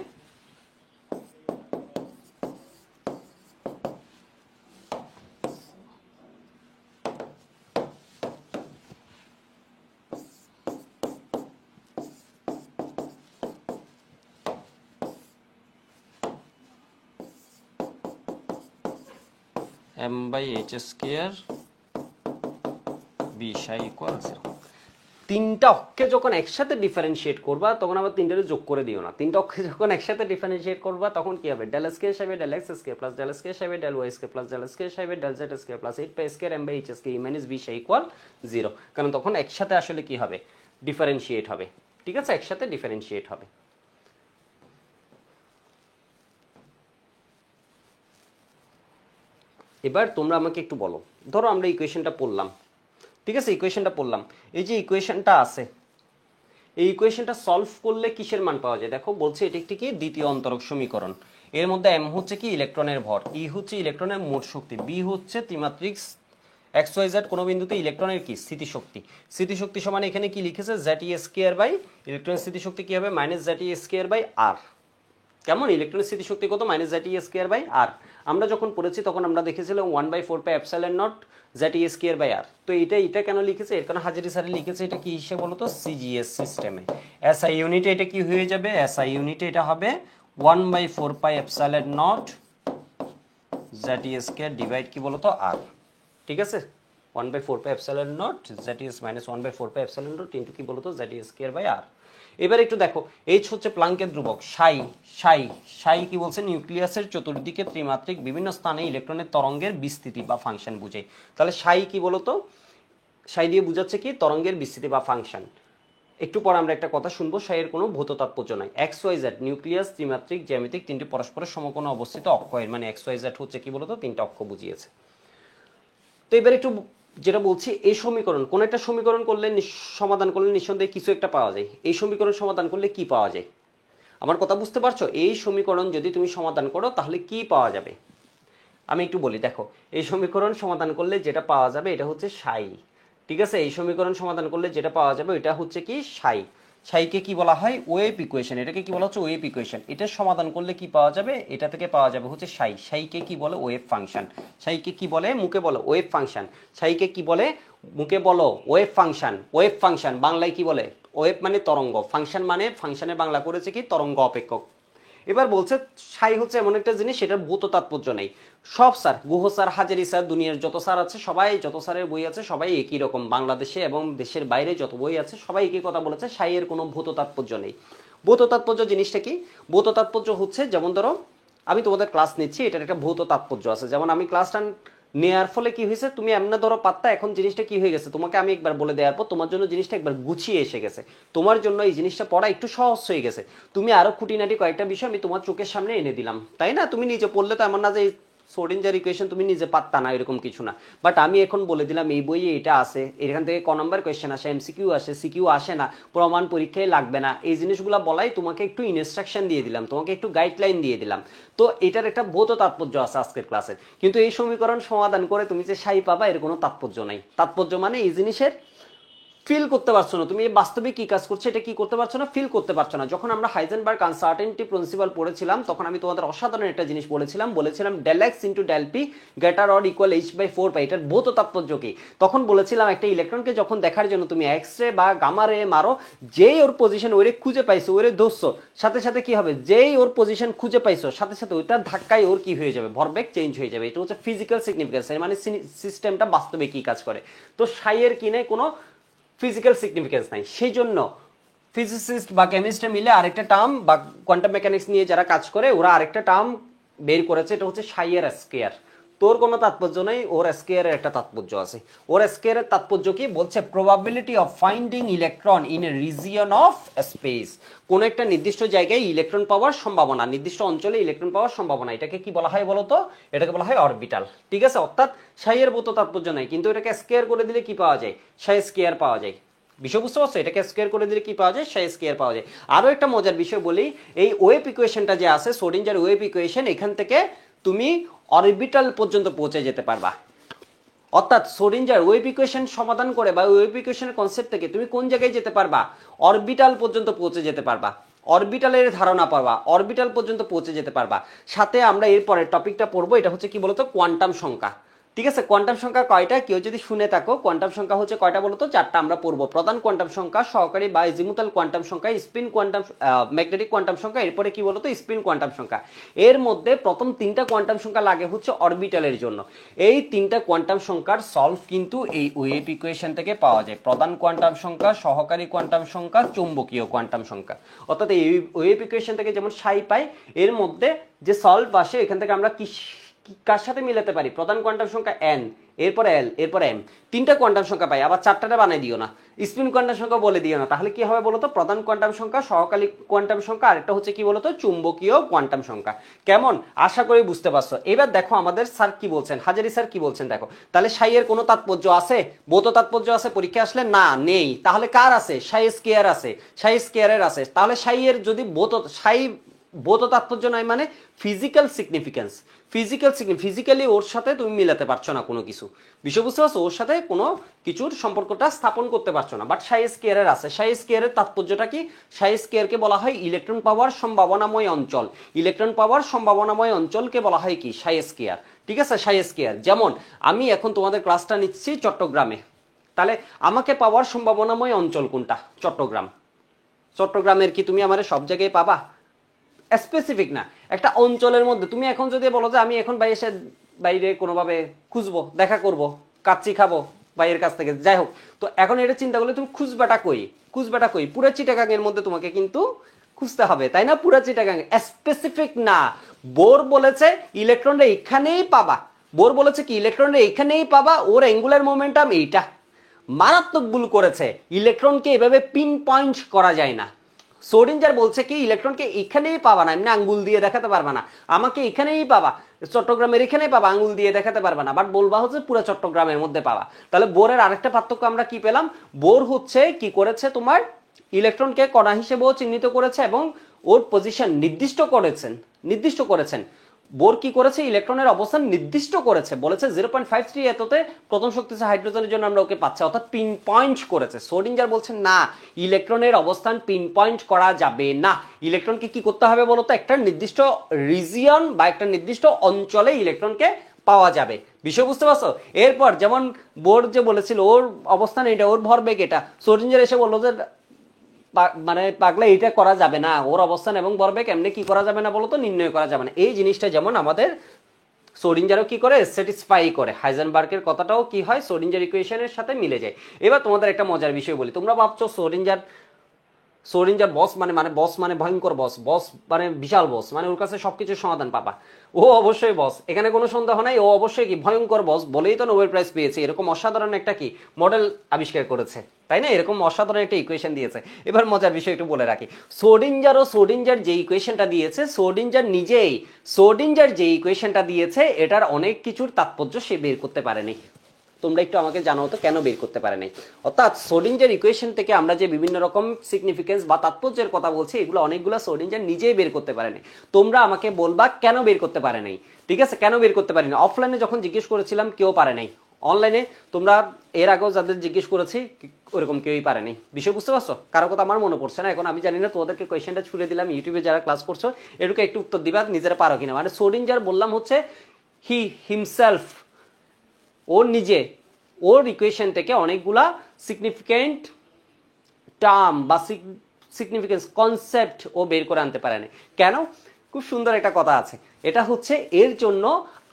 m by H square B psi equal 0। তিনটা অক্ষে যখন একসাথে ডিফারেন্সিয়েট করবা তখন আবার তিনটারে যোগ করে দিও না, তিনটা অক্ষে যখন একসাথে ডিফারেন্সিয়েট করবা তখন কি হবে, ডেল স্কয়ার সাইবে del x square plus del square সাইবে del Y square plus del square সাইবে del Z square plus 8 pi square M by H square minus B psi equal 0। কারণ তখন একসাথে আসলে কি হবে, ডিফারেন্সিয়েট হবে, ঠিক আছে, একসাথে ডিফারেন্সিয়েট হবে। এবার তোমরা আমাকে একটু বলো, ধরো আমরা ইকুয়েশনটা পড়লাম, ঠিক আছে, ইকুয়েশনটা পড়লাম, এই যে ইকুয়েশনটা আছে, এই ইকুয়েশনটা সলভ করলে কিসের মান পাওয়া যায়, দেখো বলছে এটি একটি কি দ্বিতীয় অন্তরক সমীকরণ। এর মধ্যে এম হচ্ছে কি ইলেকট্রনের ভর, ই হচ্ছে ইলেকট্রনের মোট শক্তি, বি হচ্ছে ত্রিমাত্রিক এক্স ওয়াই জেড কোনো বিন্দুতে ইলেকট্রনের কি স্থিতিশক্তি, স্থিতিশক্তি সমান এখানে কি লিখেছে জেড ই স্কয়ার বাই, ইলেকট্রনের স্থিতিশক্তি কি হবে minus Z E square by R. কেমন, ইলেকট্রনের স্থিতিশক্তি কত, minus Z E square by R. আমরা যখন পড়েছি তখন আমরা দেখেছিলাম 1/4 pi epsilon naught Z E square by R. তো এটা কেন লিখেছে, এর কারণে হাজারি স্যারে লিখেছে এটা কি হিসেবে বলতো, সিজিএস সিস্টেমে। এসআই ইউনিটে এটা কি হয়ে যাবে, এসআই ইউনিটে এটা হবে 1/4 pi epsilon naught Z E square divide কি বলতো আর, ঠিক আছে, 1/4 pi epsilon naught Z is minus 1/4 pi epsilon not into কি বলতো জেড ই স্কয়ার বাই আর। এবার একটু দেখো, এইচ হচ্ছে প্লাঙ্কের ধ্রুবক, সাই সাই সাই কি বলছে, নিউক্লিয়াসের চতুর্দিকে ত্রিমাত্রিক বিভিন্ন স্থানে ইলেকট্রনের তরঙ্গের বিস্তৃতি বা ফাংশন বুঝায়। তাহলে সাই কি বলতো, সাই দিয়ে বুঝাচ্ছে কি তরঙ্গের বিস্তৃতি বা ফাংশন। একটু পর আমরা একটা কথা শুনবো, সাইয়ের কোনো ভৌত তাৎপর্য নাই। এক্স ওয়াই জেড নিউক্লিয়াস ত্রিমাত্রিক জ্যামিতিক তিনটি পরস্পরের সমকোণে অবস্থিত অক্ষয়ের, মানে এক্স ওয়াই জেড হচ্ছে কি বলতো তিনটা অক্ষ বুঝিয়েছে। তো এবার একটু যেটা বলছি, এই সমীকরণ কোন একটা সমীকরণ করলে সমাধান করলে নিঃসন্দেহে কিছু একটা পাওয়া যায়, এই সমীকরণ সমাধান করলে কি পাওয়া যায়, আমার কথা বুঝতে পারছো, এই সমীকরণ যদি তুমি সমাধান করো তাহলে কি পাওয়া যাবে, আমি একটু বলি, দেখো এই সমীকরণ সমাধান করলে যেটা পাওয়া যাবে এটা হচ্ছে সাই, ঠিক আছে, এই সমীকরণ সমাধান করলে যেটা পাওয়া যাবে এটা হচ্ছে কি সাই। সাইকে কি বলা হয়, ওয়েভ ইকুয়েশন, এটাকে কি বলা হচ্ছে ওয়েভ ইকুয়েশন। এটা সমাধান করলে কি পাওয়া যাবে, এটা থেকে পাওয়া যাবে হচ্ছে সাই। সাইকে কি বলে, ওয়েভ ফাংশন। সাইকে কি বলে, মুখে বলো ওয়েভ ফাংশন। সাইকে কি বলে, মুখে বলো ওয়েভ ফাংশন। ওয়েভ ফাংশন বাংলায় কি বলে, ওয়েভ মানে তরঙ্গ, ফাংশন মানে ফাংশনের বাংলা করেছে কি তরঙ্গ অপেক্ষক। এবার বলছে সাই হচ্ছে এমন একটা জিনিস সেটার ভৌত তাৎপর্য নেই। সব স্যার, গুহ স্যার, হাজারি স্যার, দুনিয়ার যত স্যার আছে সবাই, যত স্যারের বই আছে সবাই একই রকম, বাংলাদেশে এবং দেশের বাইরে যত বই আছে সবাই একই কথা বলেছে, সাইয়ের কোনো ভৌত তাৎপর্য নেই। ভৌত তাৎপর্য জিনিসটা কি, ভৌত তাৎপর্য হচ্ছে যেমন ধরো আমি তোমাদের ক্লাস নিচ্ছি, এটার একটা ভৌত তাৎপর্য আছে, যেমন আমি ক্লাসটা নেয়ার ফলে কি হয়েছে, তুমি এমনি ধরো পাত্তা, এখন জিনিসটা কি হয়ে গেছে তোমাকে আমি একবার বলে দেওয়ার পর তোমার জন্য জিনিসটা একবার গুছিয়ে এসে গেছে, তোমার জন্য এই জিনিসটা পড়া একটু সহজ হয়ে গেছে। তুমি আরো খুঁটিনাটি কয়েকটা বিষয় আমি তোমার চোখের সামনে এনে দিলাম, তাই না, তুমি নিজে পড়লে তো এমন না যে সোডিঞ্জার ইকুয়েশন তুমি নিজে পারতা না, এরকম কিছু না, বাট আমি এখন বলে দিলাম এই বইয়ে এটা আছে, এখান থেকে ক নম্বর কোয়েশ্চেন আসে, এমসিকিউ আসে, সিকিউ আসে না, প্রমাণ পরীক্ষায় লাগবে না, এই জিনিসগুলো বলাই তোমাকে একটু ইনস্ট্রাকশন দিয়ে দিলাম, তোমাকে একটু গাইডলাইন দিয়ে দিলাম। তো এটার একটা ভৌত তাৎপর্য আছে আজকের ক্লাসে, কিন্তু এই সমীকরণ সমাধান করে তুমি যে সাই পাবা এর কোনো তাৎপর্য নাই। তাৎপর্য মানে এই জিনিসের ফিল করতে পারছো না, তুমি বাস্তবে কি কাজ করছো এটা কি করতে পারছো না, ফিল করতে পারছো না। যখন আমরা হাইজেনবার্গ আনসার্টেনটি প্রিন্সিপাল পড়েছিলাম তখন আমি তোমাদের অসাধারণ একটা জিনিস বলেছিলাম del x into del p greater or equal h by 4 pi. এটার ভৌত তাৎপর্য কি? তখন বলেছিলাম একটা ইলেকট্রনকে যখন দেখার জন্য তুমি এক্স রে বা গামা রে মারো, যেই ওর পজিশন ওরে খুঁজে পাইছো, ওরে ধরছো, সাথে সাথে কি হবে, যেই ওর পজিশন খুঁজে পাইছো সাথে সাথে ওইটার ধাক্কায় ওর কি হয়ে যাবে, ভরবেগ চেঞ্জ হয়ে যাবে। এটা হচ্ছে ফিজিক্যাল সিগনিফিকেন্স, মানে সিস্টেমটা বাস্তবে কি কাজ করে। তো সাইয়ের কিনে কোনো ফিজিক্যাল সিগনিফিকেন্স নাই। সেই জন্য ফিজিসিস্ট বা কেমিস্ট্রি মিলে আরেকটা টার্ম বা কোয়ান্টাম মেকানিক্স নিয়ে যারা কাজ করে ওরা আরেকটা টার্ম বের করেছে, এটা হচ্ছে সাইয়ের স্কয়ার। তোর কোনো তাৎপর্য নেই, ওর স্কয়ারের একটা তাৎপর্য আছে। ওর স্কয়ারের তাৎপর্য কি বলছে? Probability of finding electron in a region of speech. কোন একটা নির্দিষ্ট জায়গায় ইলেকট্রন পাওয়ার সম্ভাবনা, নির্দিষ্ট অঞ্চলে ইলেকট্রন পাওয়ার সম্ভাবনা, এটাকে কি বলা হয় বলতো? এটাকে বলা হয় অরবিটাল। ঠিক আছে, অর্থাৎ সাইয়ের মতো তাৎপর্য নাই, কিন্তু এটাকে স্কয়ার করে দিলে কি পাওয়া যায়? সাই স্কয়ার পাওয়া যায়। বিষয় বুঝতে পারছো? এটাকে স্কয়ার করে দিলে কি পাওয়া যায়? সাই স্কয়ার পাওয়া যায়। আরো একটা মজার বিষয় বলি, এই ওয়েভ ইকুয়েশনটা যে আছে শ্রোডিঞ্জার ওয়েভ ইকুয়েশন, এখান থেকে তুমি অরবিটাল পর্যন্ত পৌঁছে যেতে পারবা। অর্থাৎ শ্রোডিঞ্জার ওয়েভ ইকুয়েশন সমাধান করে বা ওয়েভ ইকুয়েশনের কনসেপ্ট থেকে তুমি কোন জায়গায় যেতে পারবা? অরবিটাল পর্যন্ত পৌঁছে যেতে পারবা, অরবিটালের ধারণা পারবা, অরবিটাল পর্যন্ত পৌঁছে যেতে পারবা। সাথে আমরা এরপরে টপিকটা পড়বো, এটা হচ্ছে কি বলতো? কোয়ান্টাম সংখ্যা। ঠিক আছে, কোয়ান্টাম সংখ্যা কয়টা কেউ যদি শুনে থাকো, কোয়ান্টাম সংখ্যা হচ্ছে কয়টা বলতো? 4টা আমরা পড়বো। প্রধান কোয়ান্টাম সংখ্যা, সহকারী বা এজিমুথাল কোয়ান্টাম সংখ্যা, স্পিন কোয়ান্টাম, ম্যাগনেটিক কোয়ান্টাম সংখ্যা, এরপরে কি বলতো? স্পিন কোয়ান্টাম সংখ্যা। এর মধ্যে প্রথম 3টা কোয়ান্টাম সংখ্যা লাগে হচ্ছে অরবিটালের জন্য। এই 3টা কোয়ান্টাম সংখ্যার সলভ কিন্তু এই ওয়েভ ইকুয়েশন থেকে পাওয়া যায়। প্রধান কোয়ান্টাম সংখ্যা, সহকারী কোয়ান্টাম সংখ্যা, চৌম্বকীয় কোয়ান্টাম সংখ্যা। অর্থাৎ এই ওয়েভ ইকুয়েশন থেকে যেমন সাই পাই, এর মধ্যে যে সলভ আসে এখান থেকে আমরা কি কার সাথে মিলাতে পারি? প্রধান কোয়ান্টাম সংখ্যা এন, এরপরে এল, এরপরে এম, 3টা কোয়ান্টাম সংখ্যা পাই। আবার 4টাটা বানাই দিও না, স্পিন কোয়ান্টাম সংখ্যা বলে দিও না, তাহলে কি হবে বলতো? প্রধান কোয়ান্টাম সংখ্যা, সহকারী কোয়ান্টাম সংখ্যা, আরেকটা হচ্ছে কি বলতো? চুম্বকীয় কোয়ান্টাম সংখ্যা। কেমন? আশা করি বুঝতে পারছো। এবার দেখো আমাদের স্যার কি বলছেন, হাজারি স্যার কি বলছেন দেখো। তাহলে সাইয়ের কোনো তাৎপর্য আছে? ভৌত তাৎপর্য আছে পরীক্ষা আসলে? না, নেই। তাহলে কার আছে? সাই স্কয়ার আছে, সাই স্কয়ারের আছে। তাহলে সাইয়ের যদি সাই ভৌত তাৎপর্য নাই মানে ফিজিক্যাল সিগনিফিকেন্স, ফিজিক্যালি ওর সাথে তুমি মিলাতে পারছো না কোনো কিছু। বিষয় বুঝতে পারছো? ওর সাথে কোনো কিছুর সম্পর্কটা স্থাপন করতে পারছো না। বাট সাই স্কয়ারের আছে। সাই স্কয়ারের তাৎপর্যটা কি? সাই স্কয়ারকে বলা হয় ইলেকট্রন পাওয়ার সম্ভাবনাময় অঞ্চল। ইলেকট্রন পাওয়ার সম্ভাবনাময় অঞ্চলকে বলা হয় কি? সাই স্কয়ার। ঠিক আছে, সাই স্কয়ার। যেমন আমি এখন তোমাদের ক্লাসটা নিচ্ছি চট্টগ্রামে, তাহলে আমাকে পাওয়ার সম্ভাবনাময় অঞ্চল কোনটা? চট্টগ্রাম। চট্টগ্রামের কি তুমি আমার সব জায়গায় পাবা? স্পেসিফিক না, একটা অঞ্চলের মধ্যে। তুমি এখন যদি বলো যে আমি এখন বাইরে কোনোভাবে খুঁজবো, দেখা করব, কাচ্চি খাবো ভাইয়ের কাছ থেকে, যাই হোক, তো এখন এটা চিন্তা করলে তুমি খুঁজবাটা কই? পুরো চিটাগাং এর মধ্যে তোমাকে কিন্তু খুঁজতে হবে, তাই না? পুরো চিটাগাং, স্পেসিফিক না। বোর বলেছে ইলেকট্রনটা এখানেই পাবা, বোর বলেছে কি ইলেকট্রনটা এখানেই পাবা, ওর অ্যাঙ্গুলার মোমেন্টাম এইটা। মারাত্মক ভুল করেছে, ইলেকট্রনকে এভাবে পিন পয়েন্ট করা যায় না। শ্রোডিঞ্জার বলছে কি ইলেকট্রনকে এখানেই পাবা না, এমনি আঙ্গুল দিয়ে দেখাতে পারবা না, আমাকে এখানেই পাবা, চট্টগ্রামের এখানেই পাবা, আঙ্গুল দিয়ে দেখাতে পারবা না, বাট বলবা হচ্ছে পুরো চট্টগ্রামের মধ্যে পাবা। তাহলে বোরের আরেকটা পার্থক্য আমরা কি পেলাম? বোর হচ্ছে কি করেছে, তোমার ইলেকট্রনকে কণা হিসেবেও চিহ্নিত করেছে এবং ওর পজিশন নির্দিষ্ট করেছেন। বোর কি করেছে? ইলেকট্রনের অবস্থান নির্দিষ্ট করেছে, বলেছে 0.53 এততে প্রথম শক্তিশালী হাইড্রোজেনের জন্য আমরা ওকে পাচ্ছি, অর্থাৎ পিন পয়েন্ট করেছে। শ্রোডিঞ্জার বলছেন না, ইলেকট্রনের অবস্থান পিন পয়েন্ট করা যাবে না। ইলেকট্রনকে কি করতে হবে বলতো? একটা নির্দিষ্ট রিজিয়ন বা একটা নির্দিষ্ট অঞ্চলে ইলেকট্রনকে পাওয়া যাবে। বিষয় বুঝতে পারছো? এরপর যেমন বোর যে বলেছিল ওর অবস্থান এটা, ওর ভরবেগ এটা, শ্রোডিঞ্জার এসে বললো যে মানে পাগলা এটা করা যাবে না, ওর অবস্থান এবং ভরবেগ এমনি কি করা যাবে না বলতো? নির্ণয় করা যাবে না। এই জিনিসটা যেমন আমাদের শ্রোডিঞ্জারও কি করে? স্যাটিসফাই করে। হাইজেনবার্গের কথাটাও কি হয়? শ্রোডিঞ্জার ইকুয়েশনের সাথে মিলে যায়। এবার তোমাদের একটা মজার বিষয় বলি, তোমরা ভাবছো শ্রোডিঞ্জার বস মানে ভয়ঙ্কর বস মানে বিশাল বস, মানে ওর কাছে সবকিছুর সমাধান পাবা। ও অবশ্যই বস, এখানে কোনো সন্দেহ নাই, ও অবশ্যই কি ভয়ঙ্কর বস, বলেই তো নোবেল প্রাইজ পেয়েছে। এরকম অসাধারণ একটা কি মডেল আবিষ্কার করেছে, তাই না? এরকম অসাধারণ একটা ইকুয়েশন দিয়েছে। এবার মজার বিষয় একটু বলে রাখি, শ্রোডিঞ্জার যে ইকুয়েশনটা দিয়েছে, শ্রোডিঞ্জার যে ইকুয়েশনটা দিয়েছে এটার অনেক কিছুর তাৎপর্য সে বের করতে পারেনি। তোমরা একটু আমাকে জানাও তো কেন বের করতে পারে নাই। অর্থাৎ শ্রোডিঞ্জার ইকুয়েশন থেকে আমরা যে বিভিন্ন রকম সিগনিফিকেন্স বা তাৎপর্যের কথা বলছি, এগুলো অনেকগুলো শ্রোডিঞ্জার নিজেই বের করতে পারে নাই। তোমরা আমাকে বলবা কেন বের করতে পারে নাই। ঠিক আছে, কেন বের করতে পারি না? অফলাইনে যখন জিজ্ঞেস করেছিলাম কেউ পারে নাই, অনলাইনে তোমরা এর আগেও যাদের জিজ্ঞেস করেছি ওরকম কেউই পারেনি। বিষয় বুঝতে পারছো? কারো কথা আমার মনে পড়ছে না এখন, আমি জানি না তোমাদেরকে কোয়েশ্চেনটা ছুড়ে দিলাম, ইউটিউবে যারা ক্লাস করছো এটুকু একটু উত্তর দিবা নিজেরা পারো কিনা। মানে সোডিঞ্জার বললাম হচ্ছে হি হিমসেলফ, ওর নিজে ওর ইকুয়েশন থেকে অনেকগুলা সিগনিফিকেন্ট টার্ম বা সিগনিফিকেন্স কনসেপ্ট ও বের করে আনতে পারেনি। কেন? খুব সুন্দর একটা কথা আছে, এটা হচ্ছে এর জন্য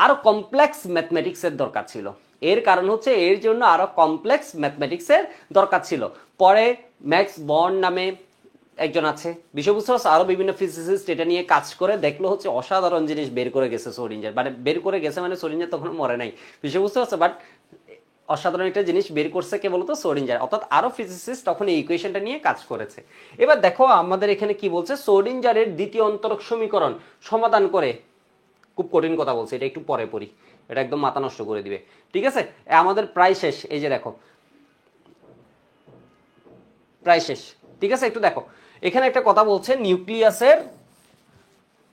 আরো কমপ্লেক্স ম্যাথমেটিক্সের দরকার ছিল। এর কারণ হচ্ছে এর জন্য আরো কমপ্লেক্স ম্যাথমেটিক্সের দরকার ছিল। পরে ম্যাক্স বর্ন নামে একজন আছে, বিষয় বুঝতে পারছো, আরো বিভিন্ন ফিজিসিস্ট এটা নিয়ে কাজ করে দেখলো হচ্ছে অসাধারণ জিনিস বের করে গেছে সোডিঞ্জার, মানে বের করে গেছে মানে সোডিঞ্জার তখন মরে নাই, বিষয় বুঝতে পারছো, বাট অসাধারণ একটা জিনিস বের করছে কে বলতো? সোডিঞ্জার। অর্থাৎ আরো ফিজিসিস্ট তখন এই ইকুয়েশনটা নিয়ে কাজ করেছে। এবার দেখো আমাদের এখানে কি বলছে, সোডিঞ্জারের দ্বিতীয় অন্তরক সমীকরণ সমাধান করে, খুব কঠিন কথা বলছে, এটা একটু পরে পড়ি, এটা একদম মাথা নষ্ট করে দিবে, ঠিক আছে? আমাদের প্রায় শেষ, এই যে দেখো প্রায় শেষ, ঠিক আছে? একটু দেখো এখানে একটা কথা বলছে,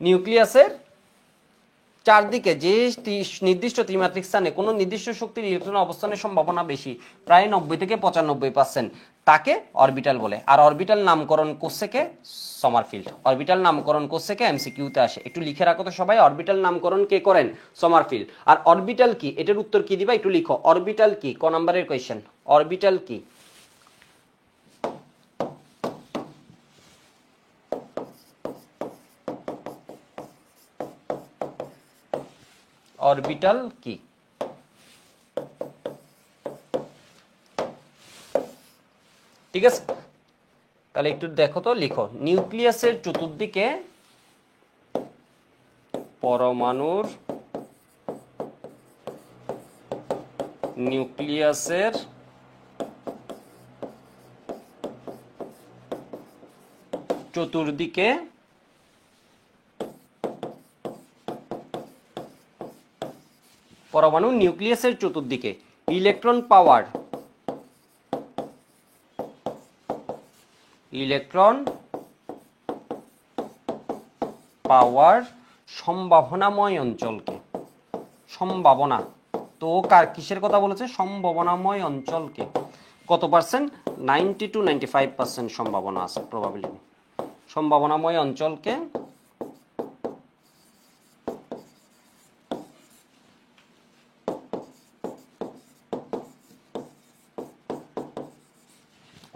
নিউক্লিয়াসের চারদিকে যে নির্দিষ্ট ত্রিমাত্রিক স্থানে কোনো নির্দিষ্ট শক্তির ইলেকট্রন অবস্থানের সম্ভাবনা বেশি, প্রায় 90 থেকে 95%, তাকে অরবিটাল বলে। আর অরবিটাল নামকরণ করছে কে? সমারফিল্ড। অরবিটাল নামকরণ করছে কে? এমসিকিউতে আসে, একটু লিখে রাখো তো সবাই, অরবিটাল নামকরণ কে করেন? সমারফিল্ড। আর অরবিটাল কি, এটার উত্তর কি দিবা একটু লিখো, অরবিটাল কি? ক নম্বরের কোয়েশ্চেন, অরবিটাল কি? অরবিটাল কি? ঠিক আছে, তাহলে একটু দেখো তো, লিখো নিউক্লিয়াসের চতুর্দিকে পরমাণুর নিউক্লিয়াসের চতুর্দিকে পরমাণু নিউক্লিয়াসের চতুর্দিকে ইলেকট্রন পাওয়ার সম্ভাবনাময় অঞ্চলকে, সম্ভাবনা তো কার কিসের কথা বলেছে? সম্ভাবনাময় অঞ্চলকে। কত পার্সেন্ট? 90 to 95% সম্ভাবনা আছে, প্রবাবিলিটি। সম্ভাবনাময় অঞ্চলকে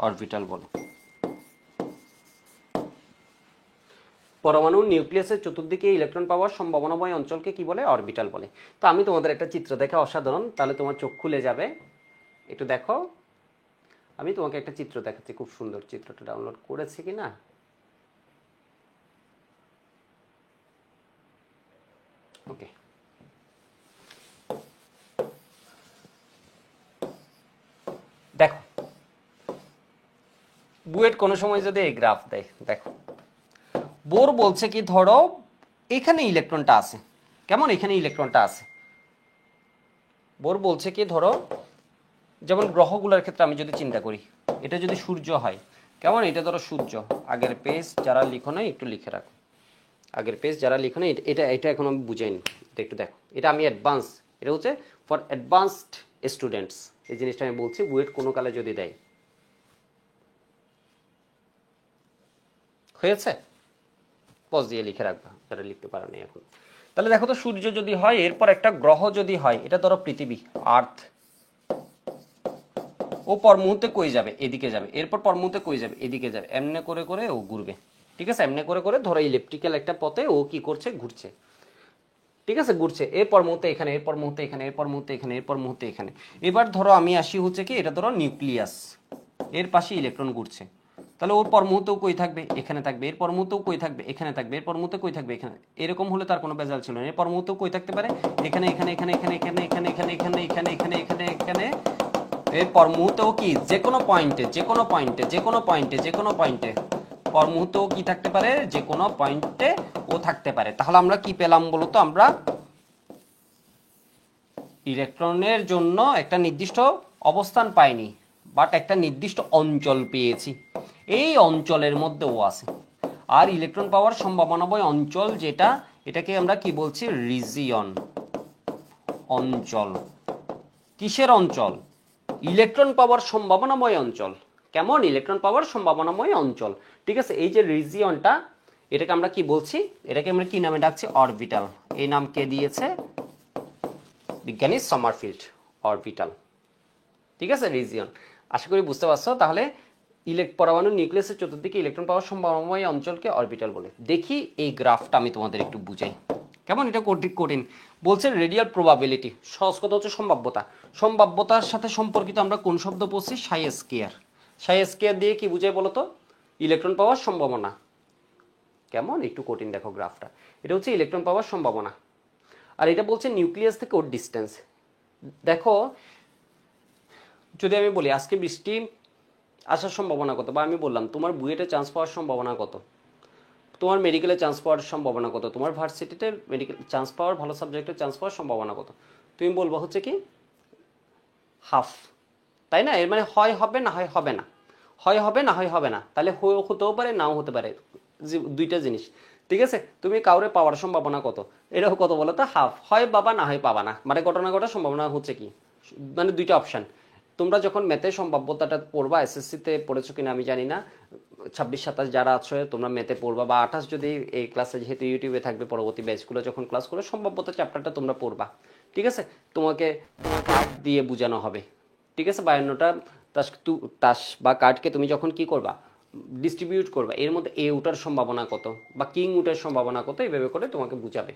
অরবিটাল বলে। পরমাণু নিউক্লিয়াসের চতুর্দিকে ইলেকট্রন পাওয়ার সম্ভাবনাময় অঞ্চলকে কি বলে? অরবিটাল বলে। তো আমি তোমাদের একটা চিত্র দেখে, অসাধারণ, তাহলে তোমার চোখ খুলে যাবে। একটু দেখো, আমি তোমাকে একটা চিত্র দেখাচ্ছি, খুব সুন্দর। চিত্রটা ডাউনলোড করেছি কিনা, ওকে। দেখো বুয়েট কোনো সময় যদি এই গ্রাফ দেয়, দেখো বোর বলছে কি, ধরো এখানে ইলেকট্রনটা আছে, কেমন? এখানে ইলেকট্রনটা আছে। বোর বলছে কি, ধরো যেমন গ্রহগুলোর ক্ষেত্রে আমি যদি চিন্তা করি, এটা যদি সূর্য হয়, কেমন? এটা ধরো সূর্য। আগের পেজ যারা লিখো নাই একটু লিখে রাখো, আগের পেজ যারা লিখো নাই, এটা এটা এখন আমি বুঝাইনি, এটা একটু দেখো, এটা আমি অ্যাডভান্স, এটা হচ্ছে ফর অ্যাডভান্সড স্টুডেন্টস, এই জিনিসটা আমি বলছি, বুয়েট কোনো কালে যদি দেয়। হয়েছে? পজ দিয়ে লিখে রাখবা যারা লিখতে পারো না এখন। তাহলে দেখো তো, সূর্য যদি হয়, এরপর একটা গ্রহ যদি হয়, এটা ধরো পৃথিবী, আর্থ, ও পর মুহূর্তে কই যাবে? এদিকে যাবে। এরপর পর মুহূর্তে কই যাবে? এদিকে যাবে। এমনি করে করে ও ঘুরবে, ঠিক আছে? এমনি করে করে ধরো ইলেকট্রিক্যাল একটা পথে ও কি করছে? ঘুরছে, ঠিক আছে? ঘুরছে, এরপর মুহূর্তে এখানে, এরপর মুহূর্তে এখানে, এরপর মুহূর্তে এখানে, এরপর মুহূর্তে এখানে। এবার ধরো আমি আসি হচ্ছে কি, এটা ধরো নিউক্লিয়াস, এর পাশে ইলেকট্রন ঘুরছে, তাহলে ওর পর মুহূর্তেও কই থাকবে? এখানে থাকবে। এরপর মুহূর্তেও কই থাকবে? এখানে থাকবে। এরপর মুহূর্তে কই থাকবে? এখানে। এরকম হলে তার কোনো ভেজাল ছিল না। এরপর মুহূর্তেও কই থাকতে পারে? এখানে, এখানে, এখানে, এখানে, এখানে, এখানে, এখানে, এখানে, এখানে, এখানে, এখানে, এখানে। এরপর মুহূর্তেও কি, যে কোনো পয়েন্টে, যে কোনো পয়েন্টে, যে কোনো পয়েন্টে, যে কোনো পয়েন্টে, পর মুহূর্তেও কি থাকতে পারে? যে কোনো পয়েন্টে ও থাকতে পারে। তাহলে আমরা কি পেলাম বলতো? আমরা ইলেকট্রনের জন্য একটা নির্দিষ্ট অবস্থান পাইনি, বাট একটা নির্দিষ্ট অঞ্চল পেয়েছি, এই অঞ্চলের মধ্যে ও আছে। আর ইলেকট্রন পাওয়ার সম্ভাবনাময় অঞ্চল যেটা, এটাকে আমরা কি বলছি? রিজিয়ন, অঞ্চল, কিসের অঞ্চল? ইলেকট্রন পাওয়ার সম্ভাবনাময় অঞ্চল। কেমন? ইলেকট্রন পাওয়ার সম্ভাবনাময় অঞ্চল। ঠিক আছে, এই যে রিজিয়নটা, এটাকে আমরা কি বলছি? এটাকে আমরা কি নামে ডাকছি? অরবিটাল। এই নাম কে দিয়েছে? বিজ্ঞানী সমারফিল্ড। অরবিটাল। ঠিক আছে, রিজিয়ন। আশা করি বুঝতে পারছো। তাহলে পরমাণু নিউক্লিয়াসের চতুর্দিকে ইলেকট্রন পাওয়ার সম্ভাবনাময় অঞ্চলকে অরবিটাল বলে। দেখি এই গ্রাফটা আমি তোমাদের একটু বুঝাই। কেমন? এটা কঠিন। বলছে রেডিয়াল প্রবাবিলিটি, সহজ কথা হচ্ছে সম্ভাব্যতা। সম্ভাব্যতার সাথে সম্পর্কিত আমরা কোন শব্দ বলছি? সাই স্কয়ার। সাই স্কয়ার দিয়ে কি বুঝাই বলো তো? ইলেকট্রন পাওয়ার সম্ভাবনা। কেমন? একটু কঠিন। দেখো গ্রাফটা, এটা হচ্ছে ইলেকট্রন পাওয়ার সম্ভাবনা। আর এটা বলছে নিউক্লিয়াস থেকে ওর ডিস্টেন্স। দেখো, যদি আমি বলি আজকে বৃষ্টি আসার সম্ভাবনা কত, বা আমি বললাম তোমার বুয়েটে চান্স পাওয়ার সম্ভাবনা কত, তোমার মেডিকেলে চান্স পাওয়ার সম্ভাবনা কত, তোমার ভার্সিটিতে মেডিকেল চান্স পাওয়ার, ভালো সাবজেক্টে চান্স পাওয়ার সম্ভাবনা কত, তুমি বলবো হচ্ছে কি হাফ, তাই না? এর মানে হয় হবে, না হয় হবে না, হয় হবে, না হয় হবে না। তাহলে হতেও পারে, নাও হতে পারে, দুইটা জিনিস। ঠিক আছে, তুমি কাউরে পাওয়ার সম্ভাবনা কত, এটাও কত বলো তো? হাফ। হয় বাবা, না হয় পাবা না, মানে ঘটনা ঘটার সম্ভাবনা হচ্ছে কি, মানে দুইটা অপশান। তোমরা যখন ম্যাথে সম্ভাব্যতাটা পড়বা, এসএসসিতে পড়েছো কিনা আমি জানি না, 26-27 যারা আছো তোমরা ম্যাথে পড়বা, বা 28 যদি এই ক্লাসে, যেহেতু ইউটিউবে থাকবে পরবর্তী ব্যাচগুলো যখন ক্লাস করে, সম্ভাব্যতা চ্যাপ্টারটা তোমরা পড়বা। ঠিক আছে, তোমাকে কার্ড দিয়ে বোঝানো হবে। ঠিক আছে, 52টা তাস বা কার্ডকে তুমি যখন কি করবা, ডিস্ট্রিবিউট করবা, এর মধ্যে এ উঠার সম্ভাবনা কত বা কিং উঠার সম্ভাবনা কত, এইভাবে করে তোমাকে বুঝাবে।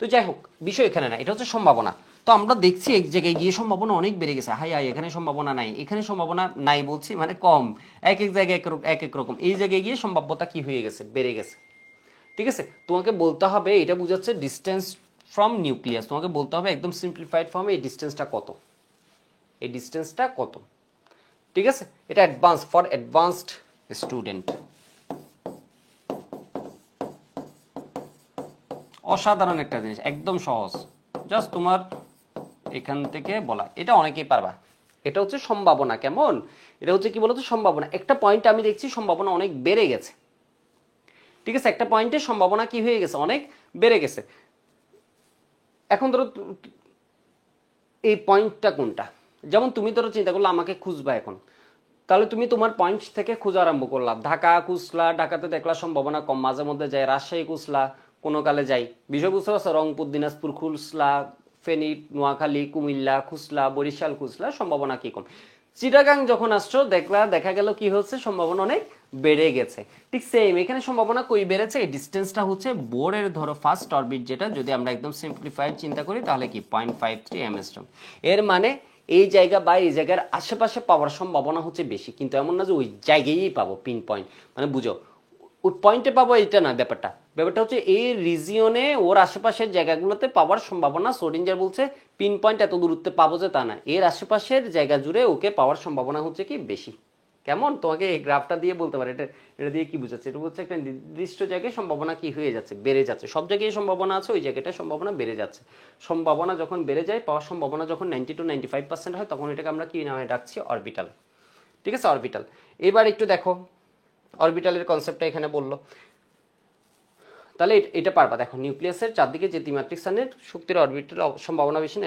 তো যাই হোক, বিষয় এখানে না, এটা হচ্ছে সম্ভাবনা। তো আমরা দেখছি এক জায়গায় গিয়ে সম্ভাবনা অনেক বেড়ে গেছে। হাই এখানে সম্ভাবনা নাই, এখানে সম্ভাবনা নাই বলছি মানে কম, এক এক জায়গায় এক এক রকম। এই জায়গায় গিয়ে সম্ভাব্যতা কি হয়ে গেছে? বেড়ে গেছে। ঠিক আছে, তোমাকে বলতে হবে, এটা বুঝাচ্ছে ডিস্টেন্স ফ্রম নিউক্লিয়াস। তোমাকে বলতে হবে একদম সিম্পলিফাইড ফর্মে এই ডিস্টেন্সটা কত, এই ডিস্টেন্সটা কত। ঠিক আছে, এটা অ্যাডভান্স, ফর অ্যাডভান্সড স্টুডেন্ট। অসাধারণ একটা জিনিস, একদম সহজ, জাস্ট তোমার এখান থেকে বলা, এটা অনেকেই পারবা। এটা হচ্ছে সম্ভাবনা। কেমন? এটা হচ্ছে কি বলতো? সম্ভাবনা। একটা পয়েন্টে আমি দেখছি সম্ভাবনা অনেক বেড়ে গেছে। ঠিক আছে, একটা পয়েন্টে সম্ভাবনা কি হয়ে গেছে? অনেক বেড়ে গেছে। এখন ধরো এই পয়েন্টটা কোনটা? যেমন তুমি ধরো চিন্তা করলে আমাকে খুঁজবা এখন, তাহলে তুমি তোমার পয়েন্ট থেকে খোঁজা আরম্ভ করলাম। ঢাকা খুঁজলা, ঢাকাতে দেখলা সম্ভাবনা কম, মাঝে মধ্যে যায়। রাজশাহী খুঁজলা, কোনো কালে যাই। বিষয় বুঝতে পারছো? রংপুর, দিনাজপুর খুঁজলা, ফেনী, নোয়াখালী, কুমিল্লা খুঁজলা, বরিশাল খুঁজলা, সম্ভাবনা কি কম। চিটাগাং যখন আসছো দেখলা, দেখা গেল কি হচ্ছে? সম্ভাবনা অনেক বেড়ে গেছে। ঠিক সেম এখানে সম্ভাবনা কই বেড়েছে? এই ডিস্টেন্সটা হচ্ছে বোরের ধরো ফার্স্ট অরবিট, যেটা যদি আমরা একদম সিম্পলিফাইড চিন্তা করি তাহলে কি 0.53 এমএসটন। এর মানে এই জায়গা বা এই জায়গার আশেপাশে পাওয়ার সম্ভাবনা হচ্ছে বেশি, কিন্তু এমন না যে ওই জায়গায়ই পাবো পিন পয়েন্ট, মানে বুঝো ওই পয়েন্টে পাবো এটা না। ব্যাপারটা হচ্ছে এই রিজিয়নে ওর আশেপাশের জায়গাগুলোতে পাওয়ার সম্ভাবনা, সোডিঞ্জার বলছে পিন পয়েন্ট এত দূরত্বে পাবো যে তা না, এর আশেপাশের জায়গা জুড়ে ওকে পাওয়ার সম্ভাবনা হচ্ছে কি বেশি। কেমন? তোমাকে এই গ্রাফটা দিয়ে বলতে পারে এটা, এটা দিয়ে কি বুঝাচ্ছে? এটা হচ্ছে একটা নির্দিষ্ট জায়গায় সম্ভাবনা কি হয়ে যাচ্ছে? বেড়ে যাচ্ছে। সব জায়গায় সম্ভাবনা আছে, ওই জায়গাটায় সম্ভাবনা বেড়ে যাচ্ছে। সম্ভাবনা যখন বেড়ে যায়, পাওয়ার সম্ভাবনা যখন 90-95% হয়, তখন এটাকে আমরা কি নামে ডাকছি? অরবিটাল। ঠিক আছে, অরবিটাল। এবার একটু দেখো অরবিটালের কনসেপ্টটা এখানে বললো, তাহলে এটা পারবা। দেখো নিউক্লিয়াসের চারদিকে যে ত্রিমাত্রিক স্থানের শক্তির অরবিটাল সম্ভাবনা বেশি,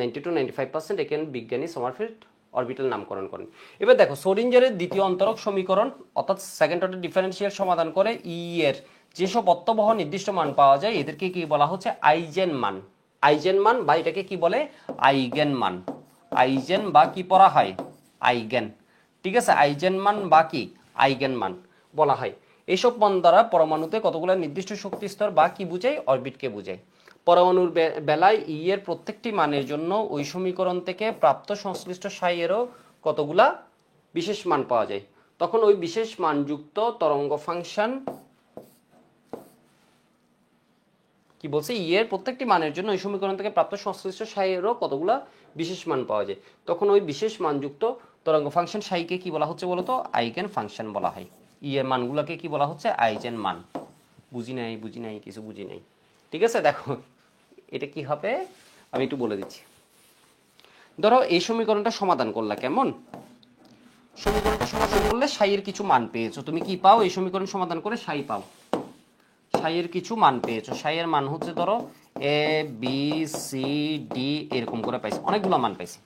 90-95%, এখানে বিজ্ঞানী সমারফিল্ড অরবিটাল নামকরণ করেন। এবার দেখো সোডিঞ্জারের দ্বিতীয় অন্তরক সমীকরণ অর্থাৎ সেকেন্ড অর্ডার ডিফারেন্সিয়াল সমাধান করে ই এর যেসব অত্যবহ নির্দিষ্ট মান পাওয়া যায়, এদেরকে কি বলা হচ্ছে? আইজেন মান। আইজেন মান বা এটাকে কি বলে? আইগেন মান। আইজেন বা কি পড়া হয়? আইগেন। ঠিক আছে, আইজেন মান বা কি আইগেন মান বলা হয়। এইসব মান দ্বারা পরমাণুতে কতগুলো নির্দিষ্ট শক্তি স্তর বা কি বুঝায়? অরবিটকে বুঝায়। পরমাণুর বেলায় ই এর প্রত্যেকটি মানের জন্য ওই সমীকরণ থেকে প্রাপ্ত সংশ্লিষ্ট সাই এরও কতগুলা বিশেষ মান পাওয়া যায়। তখন ওই বিশেষ মানযুক্ত তরঙ্গ ফাংশন কি বলছে? ই এর প্রত্যেকটি মানের জন্য ওই সমীকরণ থেকে প্রাপ্ত সংশ্লিষ্ট সাই এরও কতগুলা বিশেষ মান পাওয়া যায়। তখন ওই বিশেষ মানযুক্ত তরঙ্গ ফাংশন সাইকে কি বলা হচ্ছে বলতো? আইগেন ফাংশন বলা হয়। ই এর মানগুলোকে কি বলা হচ্ছে? আইজেন মান। বুঝি নাই, কিছু বুঝি নাই। ঠিক আছে, দেখো এটা কি হবে আমি একটু বলে দিচ্ছি। ধরো এই সমীকরণটা সমাধান করলা। কেমন? সমীকরণটা সমাধান করলে সাইয়ের কিছু মান পেয়েছো। তুমি কি পাও? এই সমীকরণ সমাধান করে সাই পাও। সাইয়ের কিছু মান পেয়েছো। সাইয়ের মান হচ্ছে ধরো এ বি সি ডি এরকম করে পাইছি, অনেকগুলো মান পাইছি।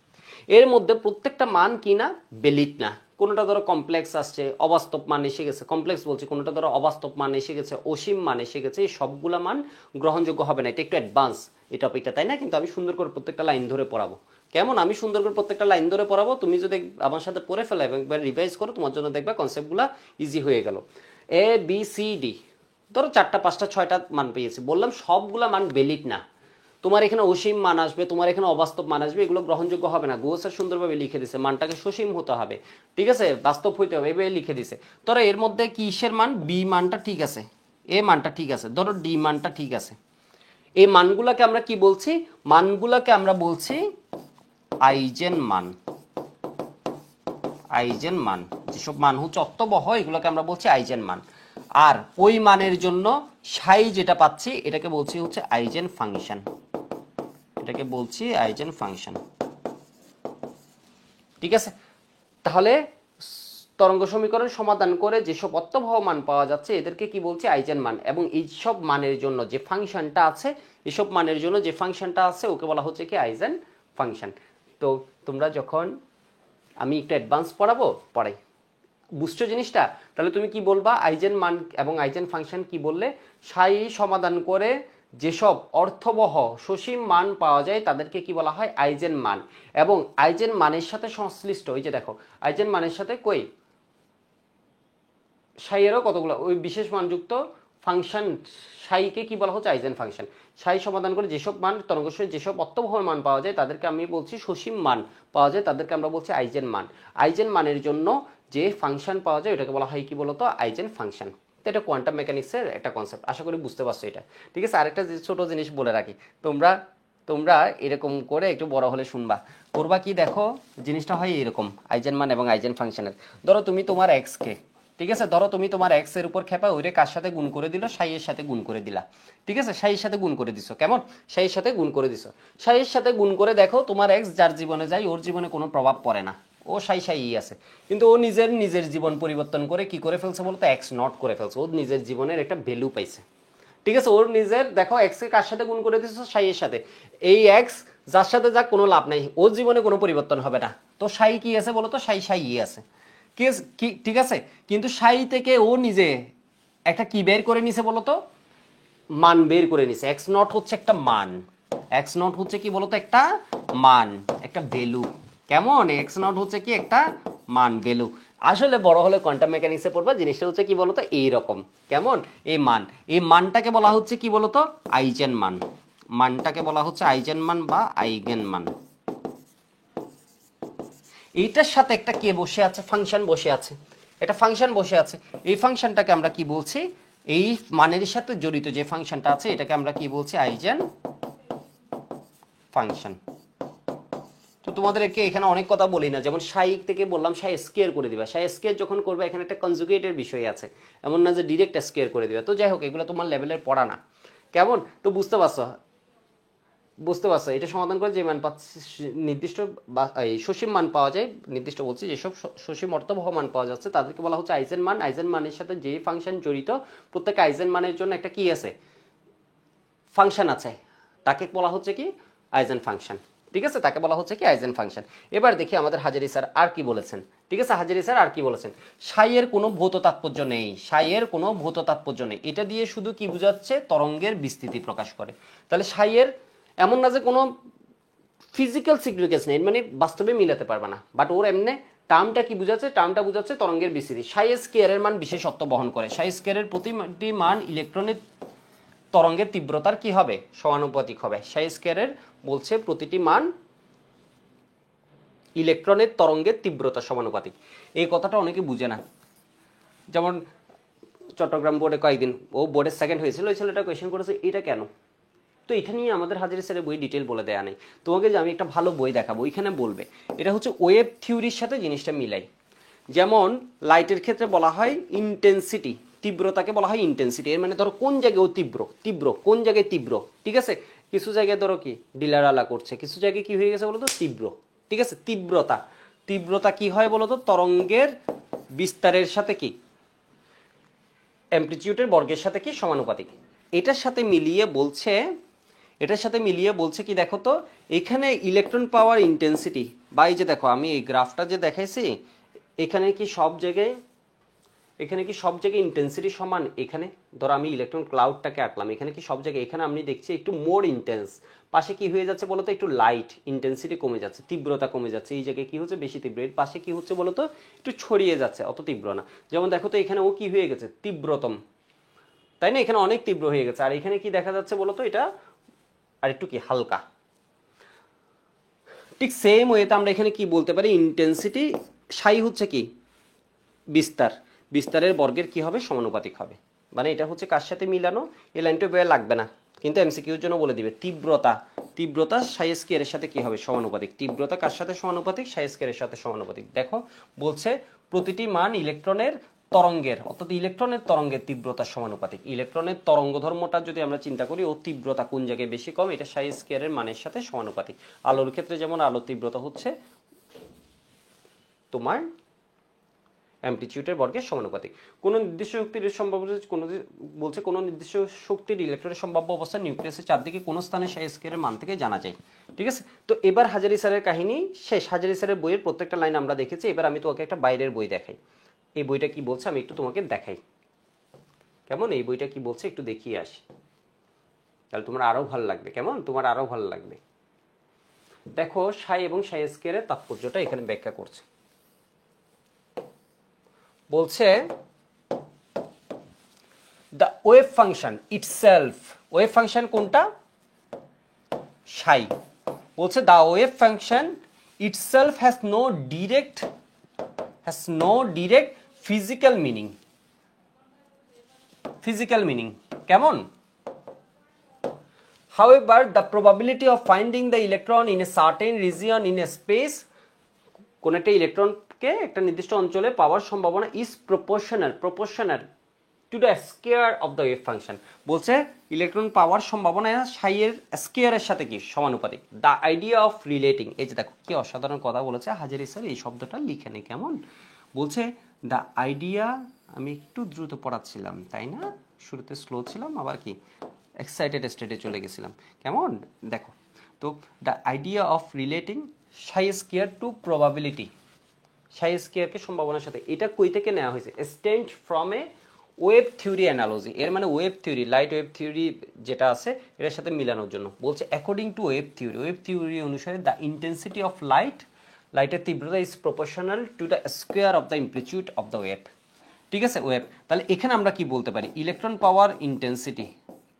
এর মধ্যে প্রত্যেকটা মান কি না, বেলিট না। কোনোটা ধরো কমপ্লেক্স আসছে, অবাস্তব মান এসে গেছে, কমপ্লেক্স বলছি, কোনোটা ধরো অবাস্তব মান এসে গেছে, অসীম মান এসে গেছে, এই সবগুলা মান গ্রহণযোগ্য হবে না। এটা একটু অ্যাডভান্স এই টপিকটা, তাই না? কিন্তু আমি সুন্দর করে প্রত্যেকটা লাইন ধরে পড়াবো। কেমন? আমি সুন্দর করে প্রত্যেকটা লাইন ধরে পড়াবো, তুমি যদি আমার সাথে পড়ে ফেলো এবং একবার রিভাইজ করো, তোমার জন্য দেখবে কনসেপ্টগুলো ইজি হয়ে গেল। এ বি সি ডি ধরো 4টা 5টা 6টা মান পেয়েছি, বললাম সবগুলা মান ভ্যালিড না। তোমার এখানে অসীম মান আসবে, তোমার এখানে অবাস্তব মান আসবে, এগুলো গ্রহণযোগ্য হবে না। গুগল স্যার সুন্দরভাবে লিখে দিছে মানটাকে সসীম হতে হবে, ঠিক আছে, বাস্তব হইতে হবে, এভাবে লিখে দিছে। ধরো এর মধ্যে কিসের মান, বি মানটা ঠিক আছে, এ মানটা ঠিক আছে, ধরো ডি মানটা ঠিক আছে। এই মানগুলাকে আমরা কি বলছি? মানগুলাকে আমরা বলছি আইজেন মান। আইজেন মান, যেসব মান হচ্ছে অর্থবহ এগুলোকে আমরা বলছি আইজেন মান। আর ওই মানের জন্য সাই যেটা পাচ্ছি এটাকে বলছি হচ্ছে আইজেন ফাংশন। এটাকে বলছি আইজেন ফাংশন, ঠিক আছে? তাহলে তরঙ্গ সমীকরণ সমাধান করে যেসব অর্থবহ মান পাওয়া যাচ্ছে এদেরকে কি বলছি, আইজেন মান। এবং এইসব মানের জন্য যে ফাংশনটা আছে, এসব মানের জন্য যে ফাংশনটা আছে ওকে বলা হচ্ছে কি, আইজেন ফাংশন। তো তোমরা যখন আমি একটু অ্যাডভান্স পড়াবো, পড়াই, বুঝছো জিনিসটা? তাহলে তুমি কি বলবা, আইজেন মান এবং আইজেন ফাংশন কি বললে, সাই সমাধান করে যেসব অর্থবহ সসীম মান পাওয়া যায় তাদেরকে কি বলা হয়, আইজেন মান। এবং আইজেন মানের সাথে সংশ্লিষ্ট, ওই যে দেখো আইজেন মানের সাথে কই সাইয়েরও কতগুলো ওই বিশেষ মানযুক্ত ফাংশন, সাইকে কি বলা হচ্ছে, আইজেন ফাংশন। সাই সমাধান করে যেসব মান তরঙ্গ যেসব অর্থবহ মান পাওয়া যায় তাদেরকে আমি বলছি সসীম মান পাওয়া যায়, তাদেরকে আমরা বলছি আইজেন মান। আইজেন মানের জন্য যে ফাংশন পাওয়া যায় ওটাকে বলা হয় কি বলতো, আইজেন ফাংশন। তো এটা কোয়ান্টাম মেকানিক্সের একটা কনসেপ্ট, আশা করি বুঝতে পারছো এটা, ঠিক আছে? আরেকটা ছোট জিনিস বলে রাখি, তোমরা তোমরা এরকম করে একটু বড় হলে শুনবা, করবা কি দেখো, জিনিসটা হয় এরকম আইজেন মান এবং আইজেন ফাংশনের। ধরো তুমি তোমার এক্স কে, ঠিক আছে, ধরো তুমি তোমার এক্স এর উপর খেপা ওইরে কার সাথে গুণ করে দিল, সাইয়ের সাথে গুণ করে দিলা, ঠিক আছে, সাইয়ের সাথে গুণ করে দিছো, কেমন, সাইয়ের সাথে গুণ করে দিছো। সাইয়ের সাথে গুণ করে দেখো তোমার এক্স যার জীবনে যায় ওর জীবনে কোনো প্রভাব পড়ে না, ও সাই সাইই আছে। কিন্তু ও নিজের নিজের জীবন পরিবর্তন করে কি করে ফেলছে বলতো, এক্স নট করে ফেলছে, ও নিজের জীবনের একটা ভ্যালু পাইছে, ঠিক আছে? ওর নিজের দেখো এক্স কে কার সাথে গুণ করে দিছো, সাইয়ের সাথে। এই এক্স যার সাথে যা কোনো লাভ নাই, ওর জীবনে কোনো পরিবর্তন হবে না, তো সাই কি আছে বলো তো, সাই সাইই আছে, ঠিক আছে? কিন্তু সাই থেকে ও নিজে একটা কি বের করে নিছে বলতো, মান বের করে নিছে। এক্স নট হচ্ছে একটা মান, এক্স নট হচ্ছে কি বলতো, একটা মান, একটা ভ্যালু, কেমন? এক্স নট হচ্ছে কি একটা মান, ভ্যালু। আসলে বড় হলে কোয়ান্টাম মেকানিক্সে পড়বা, জিনিসটা হচ্ছে কি বলতো এইরকম, কেমন? এই মান, এই মানটাকে বলা হচ্ছে কি বলতো, আইজেন মান। মানটাকে বলা হচ্ছে আইজেন মান বা আইগেন মান। এইটার সাথে একটা কে বসে আছে, ফাংশন বসে আছে, একটা ফাংশন বসে আছে। এই ফাংশনটাকে আমরা কি বলছি, এই মানের সাথে জড়িত যে ফাংশনটা আছে এটাকে আমরা কি বলছি, আইজেন ফাংশন। তো তোমাদেরকে এখানে অনেক কথা বলি না, যেমন সাই থেকে বললাম সাই স্কোয়ার করে দিবা, সাই স্কোয়ার যখন করবে এখানে একটা কনজুগেটের বিষয় আছে, এমন না যে ডিরেক্ট স্কোয়ার করে দিবা। তো যাই হোক, এগুলো তোমার লেভেলের পড়া না, কেমন? তো বুঝতে পারছো, বুঝতে পারছো এটা সমাধান করে যে মান পাচ্ছি, নির্দিষ্ট এই সসীম মান পাওয়া যায়, নির্দিষ্ট বলছি যেসব সসীম অর্থবহ মান পাওয়া যাচ্ছে তাদেরকে বলা হচ্ছে আইজেন মান। আইজেন মানের সাথে যে ফাংশন জড়িত, প্রত্যেক আইজেন মানের জন্য একটা কি আছে, ফাংশন আছে, তাকে বলা হচ্ছে কি, আইজেন ফাংশন, ঠিক আছে? তাকে বলা হচ্ছে কি, আইজেন ফাংশন। এবার দেখি আমাদের হাজারি স্যার আর কি বলেছেন, ঠিক আছে? হাজারি স্যার আর কি বলেছেন, সাইয়ের কোনো ভৌত তাৎপর্য নেই, সাইয়ের কোনো ভৌত তাৎপর্য নেই, এটা দিয়ে শুধু কি বোঝাচ্ছে, তরঙ্গের বিস্তৃতি প্রকাশ করে। তাহলে সাইয়ের এমন না যে কোনো ফিজিক্যাল সিগনিফিকেন্স নেই, মানে বাস্তবে মিলাতে পারবে না, বাট ওর এমনি টার্মটা কি বুঝাচ্ছে, টার্মটা বুঝাচ্ছে তরঙ্গের বিস্তৃতি। সাই স্কয়ারের মান বিশেষত্ব বহন করে, সাই স্কয়ারের প্রতিটি মান ইলেকট্রনের তরঙ্গের তীব্রতার কি হবে, সমানুপাতিক হবে। সাই স্কয়ারের বলছে প্রতিটি মান ইলেকট্রনের তরঙ্গের তীব্রতা সমানুপাতিক। এই কথাটা অনেকে বুঝে না। যেমন চট্টগ্রাম বোর্ডে কয়েকদিন ও বোর্ডের সেকেন্ড হয়েছিল, ওই ছেলেটা কোয়েশ্চেন করেছে এটা কেন। তো এটা নিয়ে আমাদের হাজারি স্যারের বই ডিটেল বলে দেয়া নেই, তোমাকে যে আমি একটা ভালো বই দেখাবো ওইখানে বলবে। এটা হচ্ছে ওয়েভ থিওরির সাথে জিনিসটা মিলাই। যেমন লাইটের ক্ষেত্রে বলা হয় ইন্টেন্সিটি, তীব্রতাকে বলা হয় ইন্টেন্সিটি। এর মানে ধরো কোন জায়গায় ও তীব্র, তীব্র কোন জায়গায় তীব্র, ঠিক আছে? কিছু জায়গায় ধরো কি ডিলারালা করছে, কিছু জায়গায় কি হয়ে গেছে বলো তো, তীব্র, ঠিক আছে? তীব্রতা, তীব্রতা কি হয় বলো তো, তরঙ্গের বিস্তারের সাথে কি, অ্যামপ্লিটিউডের বর্গের সাথে কি সমানুপাতিক। এটার সাথে মিলিয়ে বলছে এটার সাথে মিলিয়ে বলছে কি দেখো তো, এখানে ইলেকট্রন পাওয়ার ইন্টেন্সিটি, বা এই যে দেখো আমি এই গ্রাফটা যে দেখাইছি, এখানে কি সব জায়গায় ইন্টেন্সিটি সমান? এখানে ধরো আমি ইলেকট্রন ক্লাউডটাকে আঁকলাম, এখানে কি সব জায়গায়, এখানে আমি দেখছি একটু মোর ইন্টেন্স, পাশে কি হয়ে যাচ্ছে বলতো, একটু লাইট, ইন্টেন্সিটি কমে যাচ্ছে, তীব্রতা কমে যাচ্ছে, এই জায়গায় কি হচ্ছে বেশি তীব্র, এর পাশে কি হচ্ছে বলতো, একটু ছড়িয়ে যাচ্ছে, অত তীব্র না। যেমন দেখো তো এখানে ও কি হয়ে গেছে, তীব্রতম, তাই না, এখানে অনেক তীব্র হয়ে গেছে, আর এখানে কি দেখা যাচ্ছে বলতো, এটা আর একটু কি হালকা। ঠিক সেম ওয়েতে আমরা এখানে কি বলতে পারি, ইন্টেন্সিটি সাই হচ্ছে কি বিস্তারের বর্গের কি হবে, সমানুপাতিক হবে। মানে এটা হচ্ছে কার সাথে মিলানো, এই লাইনটা বয়ে লাগবে না, কিন্তু এমসিকিউর জন্য বলে দিবে। তীব্রতা সাই স্কয়ারের সাথে কি হবে, সমানুপাতিক। তীব্রতা কার সাথে সমানুপাতিক, সাই স্কয়ারের সাথে সমানুপাতিক। দেখো বলছে প্রতিটি মান ইলেকট্রনের তরঙ্গের, অর্থাৎ ইলেকট্রনের তরঙ্গের তীব্রতার সমানুপাতিক। ইলেকট্রনের তরঙ্গ ধর্মটা যদি আমরা চিন্তা করি, ও তীব্রতা কোন জায়গায় বেশি কম, এটা সাই স্কয়ারের মানের সাথে সমানুপাতিক। আলোর ক্ষেত্রে যেমন আলোর তীব্রতা হচ্ছে তোমার অ্যামপ্লিটিউডের বর্গের সমানুপাতিক। কোনো নির্দিষ্ট শক্তির সম্ভাব্য বলছে কোনো নির্দিষ্ট শক্তির ইলেকট্রনের সম্ভাব্য অবস্থা নিউক্লিয়াসের চারদিকে কোনো স্থানে সাই স্কয়ারের মান থেকে জানা যায়। ঠিক আছে, তো এবার হাজারি স্যারের কাহিনী শেষ। হাজারি স্যারের বইয়ের প্রত্যেকটা লাইন আমরা দেখেছি, এবার আমি তোমাকে একটা বাইরের বই দেখাই। এই বইটা কি বলছে আমি একটু তোমাকে দেখাই, কেমন, এই বইটা কি বলছে একটু দেখিয়ে আসি, তাহলে তোমার আরো ভালো লাগবে। কেমন, তোমার আরো ভালো লাগবে। দেখো সাই এবং সাই স্কয়ারের তাৎপর্যটা এখানে ব্যাখ্যা করছে। বলছে the wave function itself, wave function কোনটা, সাই। বলছে the wave function itself has no direct physical meaning, কেমন। however the probability of finding the electron in a certain region in a space, কোন একটা ইলেকট্রনকে একটা নির্দিষ্ট অঞ্চলে পাওয়ার সম্ভাবনা is proportional to the square of the wave function। বলছে electron পাওয়ার সম্ভাবনা সাইয়ের স্কয়ারের সাথে কি সমানুপাতিক। দ্য আইডিয়া অফ রিলেটিং, এই যে দেখো কি অসাধারণ কথা বলেছে হাজারি স্যার, এই শব্দটা লিখে নেই। কেমন বলছে, দ্য আইডিয়া, আমি একটু দ্রুত পড়াচ্ছিলাম তাই না, শুরুতে স্লো ছিলাম, আবার কি এক্সাইটেড স্টেটে চলে গেছিলাম। কেমন দেখো তো, the idea of relating Sai square to probability, সাই স্কয়ারকে সম্ভাবনার সাথে, এটা কই থেকে নেওয়া হয়েছে, স্টেমড from a wave theory analogy. এর মানে wave theory, light wave theory যেটা আছে এর সাথে মিলানোর জন্য বলছে। অ্যাকর্ডিং টু ওয়েভ থিওরি অনুসারে দ্য ইন্টেন্সিটি অফ লাইটের তীব্রতা is proportional to the square of the amplitude of the wave. ঠিক আছে, ওয়েভ। তাহলে এখানে আমরা কি বলতে পারি, ইলেকট্রন পাওয়ার ইন্টেন্সিটি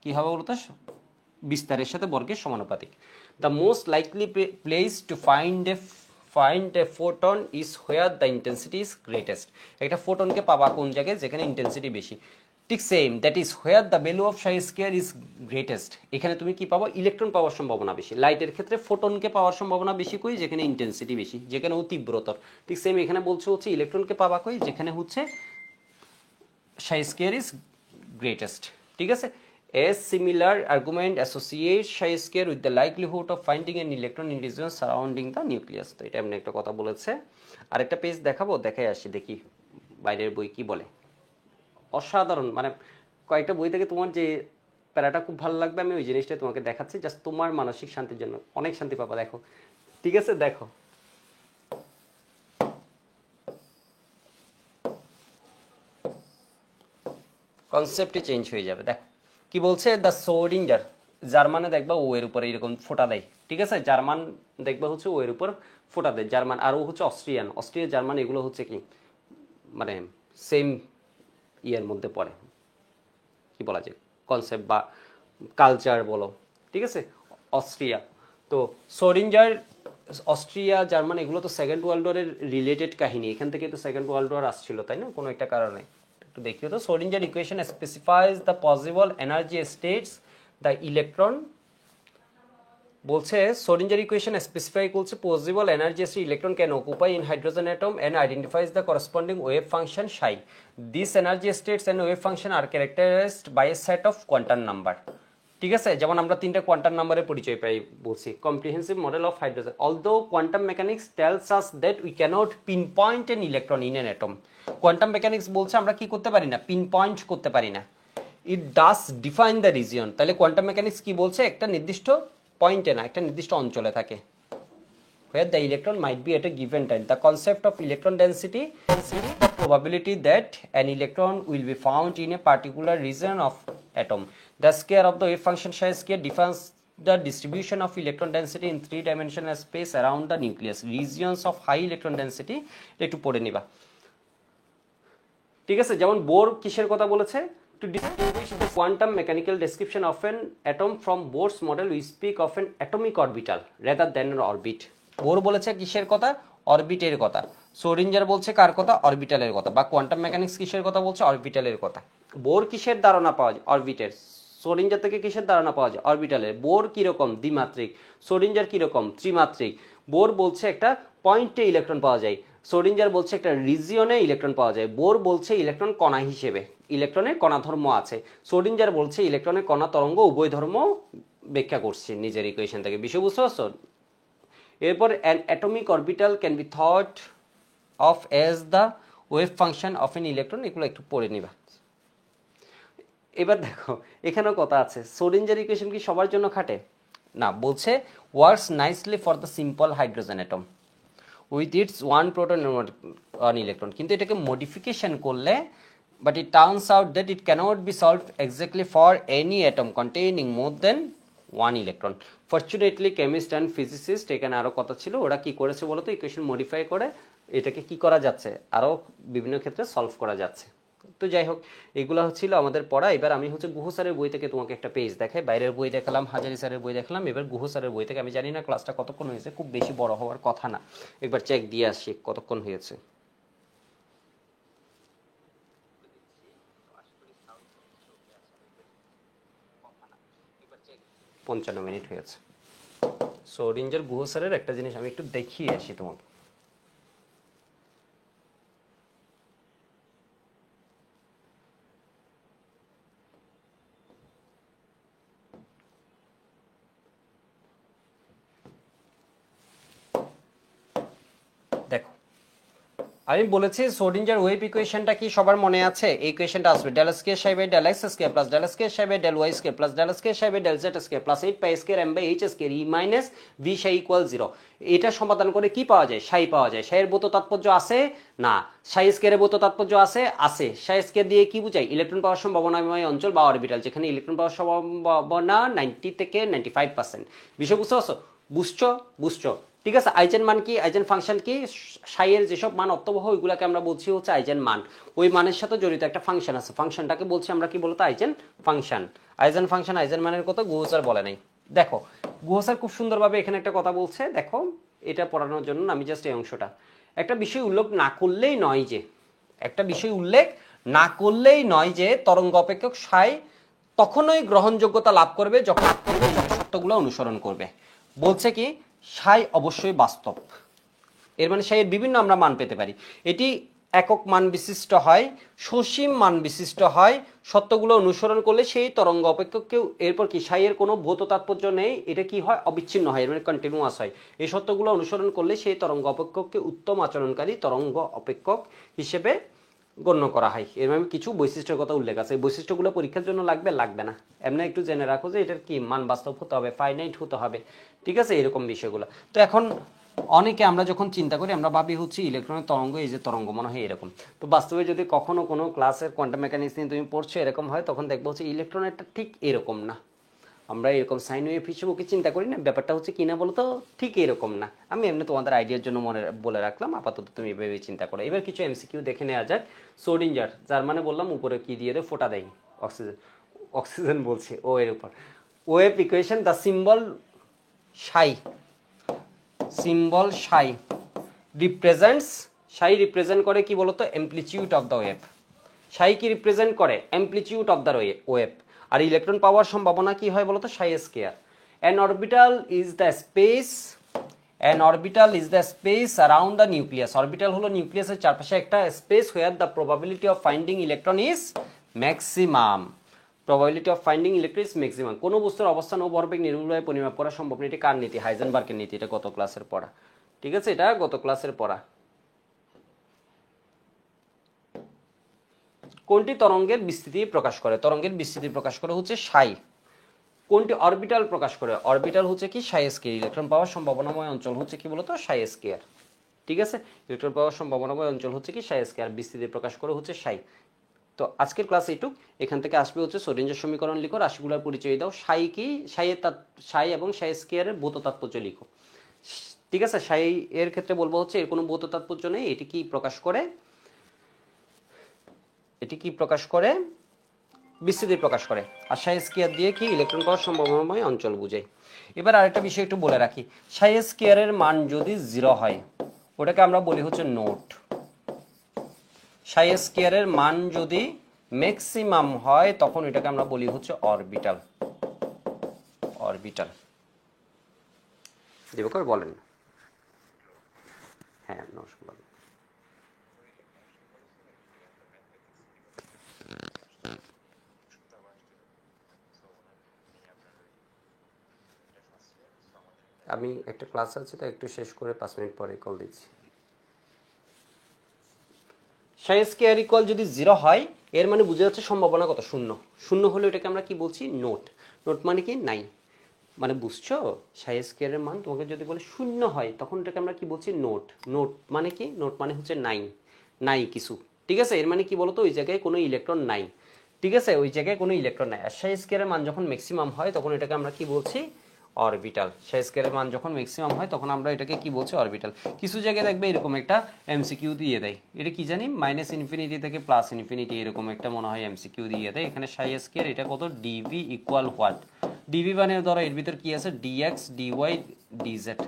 কি হবে বলতো, বিস্তারের সাথে বর্গের সমানুপাতিক। The most likely place to find a photon is where the intensity is greatest. একটা ফোটনকে পাবা কোন জায়গায়, যেখানে ইন্টেন্সিটি বেশি। ঠিক same, that is where the value of Sai square is greatest. এখানে তুমি কি পাবো, ইলেকট্রন পাওয়ার সম্ভাবনা বেশি। লাইটের ক্ষেত্রে ফোটনকে পাওয়ার সম্ভাবনা বেশি কই, যেখানে ইন্টেন্সিটি বেশি, যেখানে ও তীব্রতর। ঠিক সেম এখানে বলছে হচ্ছে ইলেকট্রনকে পাবা কই, যেখানে হচ্ছে সাই স্কয়ার ইজ গ্রেটেস্ট। ঠিক আছে, A similar argument associates psi square with the likelihood of finding an electron in regions surrounding the nucleus। তো এটা এমনি একটা কথা বলেছে। আরেকটা পেজ দেখাবো, দেখাই আসি দেখি বাইরের বই কি বলে। অসাধারণ, মানে কয়েকটা বই থেকে তোমার যে প্যারাটা খুব ভালো লাগবে, আমি ওই জিনিসটা তোমাকে দেখাচ্ছি, জাস্ট তোমার মানসিক শান্তির জন্য। অনেক শান্তি পাবা, দেখো। ঠিক আছে, দেখো কনসেপ্টই চেঞ্জ হয়ে যাবে। দেখো কি বলছে, দ্য সোডিঞ্জার, জার্মানে দেখবা ও এর উপরে এরকম ফোঁটা দেয়। ঠিক আছে, জার্মান দেখবা হচ্ছে ও এর উপর ফোঁটা দেয়, জার্মান। আর ও হচ্ছে অস্ট্রিয়া জার্মান, এগুলো হচ্ছে কি মানে সেম ইয়ের মধ্যে পড়ে, কি বলা যায়, কনসেপ্ট বা কালচার বলো। ঠিক আছে, অস্ট্রিয়া। তো সোডিঞ্জার, অস্ট্রিয়া জার্মান, এগুলো তো সেকেন্ড ওয়ার্ল্ড ওয়ারের রিলেটেড কাহিনী, এখান থেকে তো সেকেন্ড ওয়ার্ল্ড ওয়ার আসছিল, তাই না, কোনো একটা কারণে। দেখিও তো, Schrodinger equation specifies the possible energy states the electron. বলছে সোডিঞ্জার ইকুয়েশন স্পেসিফাই করছে possible energy state electron can occupy in hydrogen atom and identifies the corresponding wave function psi. This energy states and wave function are characterized by a set of quantum number. ঠিক আছে, যেমন আমরা তিনটা quantum নাম্বারের পরিচয় পাই বলছি। Comprehensive model of hydrogen, although quantum mechanics tells us that we cannot pin point an electron in an atom. Quantum mechanics বলছে আমরা কি করতে পারি না, পিন পয়েন্ট করতে পারি না ইট ডাস ডিফাইন দ্য রিজিয়ন। তাহলে কোয়ান্টাম মেকানিক্স কি বলছে, একটা নির্দিষ্ট পয়েন্টে না, একটা নির্দিষ্ট অঞ্চলে থাকে, where the electron might be at a given time. The concept of electron density, the probability that an electron will be found in a particular region of atom. The square of the wave function psi square defines the distribution of electron density in three-dimensional space around the nucleus. Regions of high electron density একটু পড়ে নিবা, ঠিক আছে। যেমন bore কিসের কথা বলেছে, to distinguish the quantum mechanical description of an atom from Bohr's model we speak of an atomic orbital rather than an orbit. Bohr বলেছে কিসের কথা, অরবিটের কথা। সোডিঞ্জার বলছে কার কথা, অরবিটালের কথা। বা কোয়ান্টাম মেকানিক্স কিসের কথা বলছে, অরবিটালের কথা। বোর কিসের ধারণা পাওয়া যায়, অরবিটের। সোডিঞ্জার থেকে কিসের ধারণা পাওয়া যায়, অরবিটালের। বোর কিরকম, দ্বিমাত্রিক। সোডিঞ্জার কিরকম, ত্রিমাত্রিক। বোর বলছে একটা পয়েন্টে ইলেকট্রন পাওয়া যায়, সোডিঞ্জার বলছে একটা রিজিয়নে ইলেকট্রন পাওয়া যায়। বোর বলছে ইলেকট্রন কণা হিসেবে, ইলেকট্রনের কণা ধর্ম আছে। সোডিঞ্জার বলছে ইলেকট্রনের কণা তরঙ্গ উভয় ধর্ম ব্যাখ্যা করছে নিজের ইকুয়েশন থেকে। বিষয় বুঝতে পারছো? এরপর an atomic orbital can be thought of as the wave function of an electron, এগুলো একটু পড়ে নিবা। এবার দেখো এখানেও কথা আছে, সোডিঞ্জার ইকুয়েশন কি সবার জন্য খাটে না, বলছে works nicely for the simple hydrogen atom with its one proton and one electron, কিন্তু এটাকে মডিফিকেশন করলে but it turns out that it cannot be solved exactly for any atom containing more than one electron. Fortunately chemist and physicist, এখানে আরো কথা ছিল, ওরা কি করেছে বলতো, ইকুয়েশন মডিফাই করে এটাকে কি করা যাচ্ছে, আরো বিভিন্ন ক্ষেত্রে সলভ করা যাচ্ছে। তো যাই হোক, এগুলো হচ্ছিল আমাদের পড়া। এবার আমি হচ্ছে গুহ স্যারের বই থেকে তোমাকে একটা পেজ দেখাই। বাইরের বই দেখালাম, হাজারি স্যারের বই দেখালাম, এবার গুহ স্যারের বই থেকে। আমি জানি না ক্লাসটা কতক্ষণ হয়েছে, খুব বেশি বড় হওয়ার কথা না, একবার চেক দিয়ে আসি কতক্ষণ হয়েছে। 55 মিনিট হয়েছে। সো রেঞ্জার গুহ স্যারের একটা জিনিস আমি একটু দেখিয়ে আসি তোমাকে। দেখো আমি বলেছি সোডিঞ্জার ওয়েভ ইকুয়েশনটা কি সবার মনে আছে? এই ইকুয়েশনটা আসবে del square psi by del x square plus del square psi by del Y square plus del square psi by del Z square plus 8 pi square M by H square E minus V psi equal 0। এটা সমাধান করে কি পাওয়া যায়, সাই পাওয়া যায়। সাইয়ের ভৌত তাৎপর্য আছে না, সাই স্কয়ারের ভৌত তাৎপর্য আছে, আছে। সাই স্কয়ার দিয়ে কি বোঝায়, ইলেকট্রন পাওয়ার সম্ভাবনাময় অঞ্চল বা অরবিটাল, যেখানে ইলেকট্রন পাওয়ার সম্ভাবনা 90 থেকে 95%। বিষয় বুঝতে পারছো? বুঝছো ঠিক আছে। আইজেন মান কি, আইজেন ফাংশন কি, সাইয়ের যেসব মান অর্থবহ ওইগুলাকে আমরা বলছি হচ্ছে আইজেন মান। ওই মানের সাথে জড়িত একটা ফাংশন আছে, ফাংশনটাকে বলছি আমরা কি বলতো, eigen function. Eigen function eigen মানের কথা গুহ স্যার বলে নাই। দেখো গুহ স্যার খুব সুন্দরভাবে এখানে একটা কথা বলছে, দেখো এটা পড়ানোর জন্য আমি জাস্ট এই অংশটা, একটা বিষয় উল্লেখ না করলেই নয় যে, একটা বিষয় উল্লেখ না করলেই নয় যে তরঙ্গ অপেক্ষক সাই তখনই গ্রহণযোগ্যতা লাভ করবে যখন সত্যগুলো অনুসরণ করবে। বলছে কি সাই অবশ্যই বাস্তব, এর মানে সাইয়ের বিভিন্ন আমরা মান পেতে পারি। এটি একক মান বিশিষ্ট হয়, সসীম মান বিশিষ্ট হয়, সত্যগুলো অনুসরণ করলে সেই তরঙ্গ অপেক্ষককেও। এরপর কি সাইয়ের কোনো ভৌত তাৎপর্য নেই, এটা কি হয়, অবিচ্ছিন্ন হয়, এর মানে কন্টিনিউয়াস হয়। এই সত্যগুলো অনুসরণ করলে সেই তরঙ্গ অপেক্ষককে উত্তম আচরণকারী তরঙ্গ অপেক্ষক হিসেবে গণ্য করা হয়। এর মানে কিছু বৈশিষ্ট্যের কথা উল্লেখ আছে, এই বৈশিষ্ট্যগুলো পরীক্ষার জন্য লাগবে লাগবে না, এমনি একটু জেনে রাখো যে এটার কি মান বাস্তব হতে হবে, ফাইনাইট হতে হবে, ঠিক আছে, এরকম বিষয়গুলো। তো এখন অনেকে আমরা যখন চিন্তা করি আমরা ভাবি হচ্ছে ইলেকট্রনের তরঙ্গ, এই যে তরঙ্গ মনে হয় এরকম। তো বাস্তবে যদি কখনো কোনো ক্লাসের কোয়ান্টাম মেকানিক্স নিয়ে তুমি পড়ছো এরকম হয়, তখন দেখবো হচ্ছে ইলেকট্রনেরটা ঠিক এরকম না, আমরা এরকম সাইন ওয়েভ হিসেবে ওকে চিন্তা করি না, ব্যাপারটা হচ্ছে কিনা বলো তো, ঠিক এরকম না। আমি এমনি তোমাদের আইডিয়ার জন্য মনে বলে রাখলাম, আপাতত তুমি এভাবে চিন্তা করো। এবার কিছু এমসিকিউ দেখে নেওয়া যাক। সোডিঞ্জার, যার মানে বললাম উপরে কি দিয়ে দেয়, ফোটা দেয়, অক্সিজেন, অক্সিজেন বলছে ও এর উপর। Wave equation, the symbol Sai, symbol Sai represents, Sai represent করে কি বলতো, অ্যামপ্লিটিউড অফ দ্য ওয়েভ। সাই কি রিপ্রেজেন্ট করে, অ্যামপ্লিটিউড অফ দ্য ওয়েভ। আর ইলেকট্রন পাওয়ার সম্ভাবনা কি হয় বলতো, psi square. An orbital is the space, an orbital is the space around the nucleus. Orbital হলো নিউক্লিয়াসের চারপাশে একটা space where the probability of finding electron is maximum. Probability of finding electron is maximum. কোনো বস্তুর অবস্থান ও ভরবেগ নির্ভুলভাবে পরিমাপ করা সম্ভব না। এটি কার নীতি, হাইজেনবার্গের নীতি। এটা গত ক্লাসের পড়া, ঠিক আছে, এটা গত ক্লাসের পড়া। কোনটি তরঙ্গের বিস্তৃতি প্রকাশ করে? তরঙ্গের বিস্তৃতি প্রকাশ করে হচ্ছে সাই। কোনটি অরবিটাল প্রকাশ করে? অরবিটাল হচ্ছে কি সাই স্কয়ার। ইলেকট্রন পাওয়ার সম্ভাবনাময় অঞ্চল হচ্ছে কি বলতো সাই স্কয়ার। ঠিক আছে, ইলেকট্রন পাওয়ার সম্ভাবনাময় অঞ্চল হচ্ছে কি সাই স্কয়ার, বিস্তৃতি প্রকাশ করে হচ্ছে সাই। তো আজকের ক্লাস এইটুক। এখান থেকে আসবে হচ্ছে সোডিঞ্জার সমীকরণ লিখো, রাশিগুলোর পরিচয় দাও, সাই কি, সাই এবং সাই স্কয়ারের ভৌত তাৎপর্য লিখো। ঠিক আছে, সাই এর ক্ষেত্রে বলবো হচ্ছে এর কোনো ভৌত তাৎপর্য নেই, এটি কি প্রকাশ করে, এটি কি প্রকাশ করে, বিস্তৃতি প্রকাশ করে। আর সাই স্কয়ার দিয়ে কি ইলেকট্রন পাওয়ার সম্ভাবনাময় অঞ্চল বুঝায়। এবার আরেকটা বিষয় একটু বলে রাখি, সাই স্কয়ারের মান যদি 0 হয় ওটাকে আমরা বলি হচ্ছে নোট। সাই স্কয়ারের মান যদি ম্যাক্সিমাম হয় তখন এটাকে আমরা বলি হচ্ছে অরবিটাল। অরবিটাল দিবকর বলেন। হ্যাঁ নমস্কার। আমি একটা ক্লাস আছে তো একটু শেষ করে 5 মিনিট পরে কল দিচ্ছি। সাই স্কয়ার ইকুয়াল যদি 0 হয় এর মানে বুঝে যাচ্ছে সম্ভাবনা কত, শূন্য। শূন্য হলে এটাকে আমরা কি বলছি, নোট। নোট মানে কি, নাই। মানে বুঝছো, সাই স্কয়ারের মান তোমাকে যদি বলে শূন্য হয় তখন এটাকে আমরা কি বলছি, নোট। নোট মানে কি, নোট মানে হচ্ছে নাই, নাই কিছু। ঠিক আছে, এর মানে কি বলতো, ওই জায়গায় কোনো ইলেকট্রন নাই। ঠিক আছে, ওই জায়গায় কোনো ইলেকট্রন নাই। আর সাই স্কয়ারের মান যখন ম্যাক্সিমাম হয় তখন এটাকে আমরা কি বলছি, অরবিটাল। সাই স্কয়ারের মান যখন ম্যাক্সিমাম হয় তখন আমরা এটাকে কি বলছি, অরবিটাল। কিছু জায়গায় দেখবে এরকম একটা এমসিকিউ দিয়ে দেয়, এটা কি জানি -ইনফিনিটি থেকে +ইনফিনিটি এরকম একটা মনে হয় এমসিকিউ দিয়ে দেয়। এখানে সাই স্কয়ার এটা কত, ডিভি ইকুয়াল হোয়াট, ডিভি মানে ধরো এর ভিতর কি আছে, ডিএক্স ডিওয়াই ডিজেড।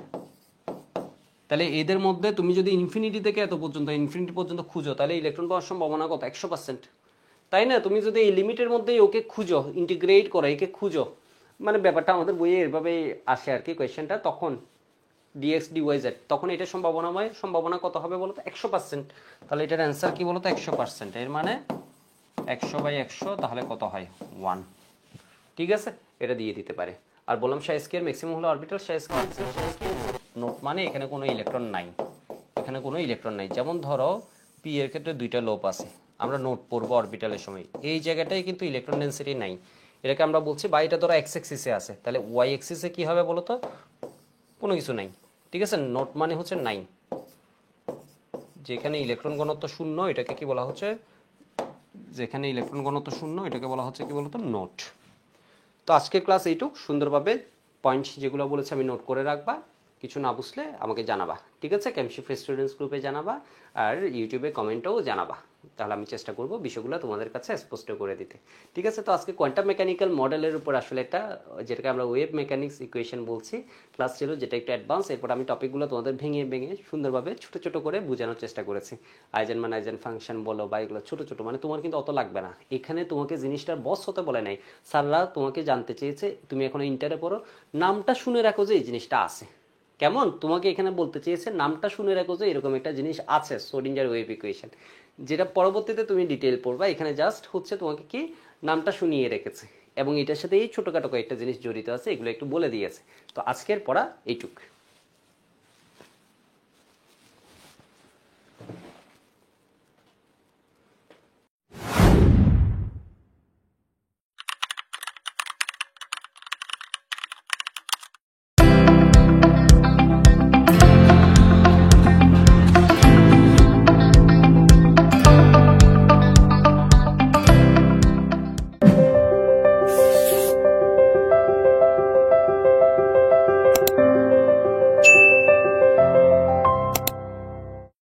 তাহলে এদের মধ্যে তুমি যদি ইনফিনিটি থেকে এত পর্যন্ত, ইনফিনিটি পর্যন্ত খুঁজো তাহলে ইলেকট্রন পাওয়ার সম্ভাবনা কত, 100%। তাই না? তুমি যদি এই লিমিটের মধ্যেই ওকে খুঁজো, ইন্টিগ্রেট করো, একে খুঁজো, মানে ব্যাপারটা আমাদের বইয়ে এভাবে আসে আর কি কোয়েশ্চেনটা, তখন ডিএক্স ডিওয়াইজেড, তখন এটা সম্ভাবনা কত হবে বলো তো, 100%। তাহলে এটার অ্যান্সার কি বলো তো, 100%। এর মানে 100/100 তাহলে কত হয়, 1। ঠিক আছে, এটা দিয়ে দিতে পারে। আর বললাম সাই স্কয়ার ম্যাক্সিমাম হলো অরবিটাল, সাই স্কয়ার নোট মানে এখানে কোনো ইলেকট্রন নাই, এখানে কোনো ইলেকট্রন নাই। যেমন ধরো পি এর ক্ষেত্রে 2টা লোপ আছে, আমরা নোট পড়বো অরবিটালের সময়, এই জায়গাটায় কিন্তু ইলেকট্রন ডেনসিটি নাই, এটাকে আমরা বলছি, বা এটা ধরো এক্স এক্সিসে আছে, তাহলে ওয়াই এক্সিসে কি হবে বলো তো, কোনো কিছু নাই। ঠিক আছে, নোট মানে হচ্ছে নাই, যেখানে ইলেকট্রন ঘনত্ব শূন্য এটাকে কি বলা হচ্ছে, যেখানে ইলেকট্রন ঘনত্ব শূন্য এটাকে বলা হচ্ছে কি বলতো, নোট। তো আজকের ক্লাস এইটুক, সুন্দরভাবে পয়েন্ট যেগুলো বলেছে আমি নোট করে রাখবা, কিছু না বুঝলে আমাকে জানাবা। ঠিক আছে, কেমশিফট স্টুডেন্টস গ্রুপে জানাবা, আর ইউটিউবে কমেন্টও জানাবা, তাহলে আমি চেষ্টা করব বিষয়গুলো তোমাদের কাছে স্পষ্ট করে দিতে। ঠিক আছে, তো আজকে কোয়ান্টাম মেকানিক্যাল মডেলের উপর আসলে একটা, যেটাকে আমরা ওয়েভ মেকানিক্স ইকুয়েশন বলছি, ক্লাস ছিল, যেটা একটু অ্যাডভান্স। এরপর আমি টপিকগুলো তোমাদের ভেঙে ভেঙে সুন্দরভাবে ছোট ছোট করে বোঝানোর চেষ্টা করেছি। আইজেন আইজেন ফাংশন বলো বা এগুলো ছোট ছোট, মানে তোমার কিন্তু অত লাগবে না, এখানে তোমাকে জিনিসটার বস হতে বলে নাই। স্যাররা তোমাকে জানতে চেয়েছে, তুমি এখন ইন্টারে পড়ো, নামটা শুনে রাখো যে এই জিনিসটা আছে। কেমন, তোমাকে এখানে বলতে চেয়েছে নামটা শুনে রাখো যে এরকম একটা জিনিস আছে, শ্রোডিঞ্জার ওয়েভ ইকুয়েশন, যেটা পরবর্তীতে তুমি ডিটেল পড়বা। এখানে জাস্ট হচ্ছে তোমাকে কি নামটা শুনিয়ে রেখেছে, এবং এটার সাথে এই ছোটখাটো কয়েকটা জিনিস জড়িত আছে, এগুলো একটু বলে দিয়েছে। তো আজকের পড়া এইটুক।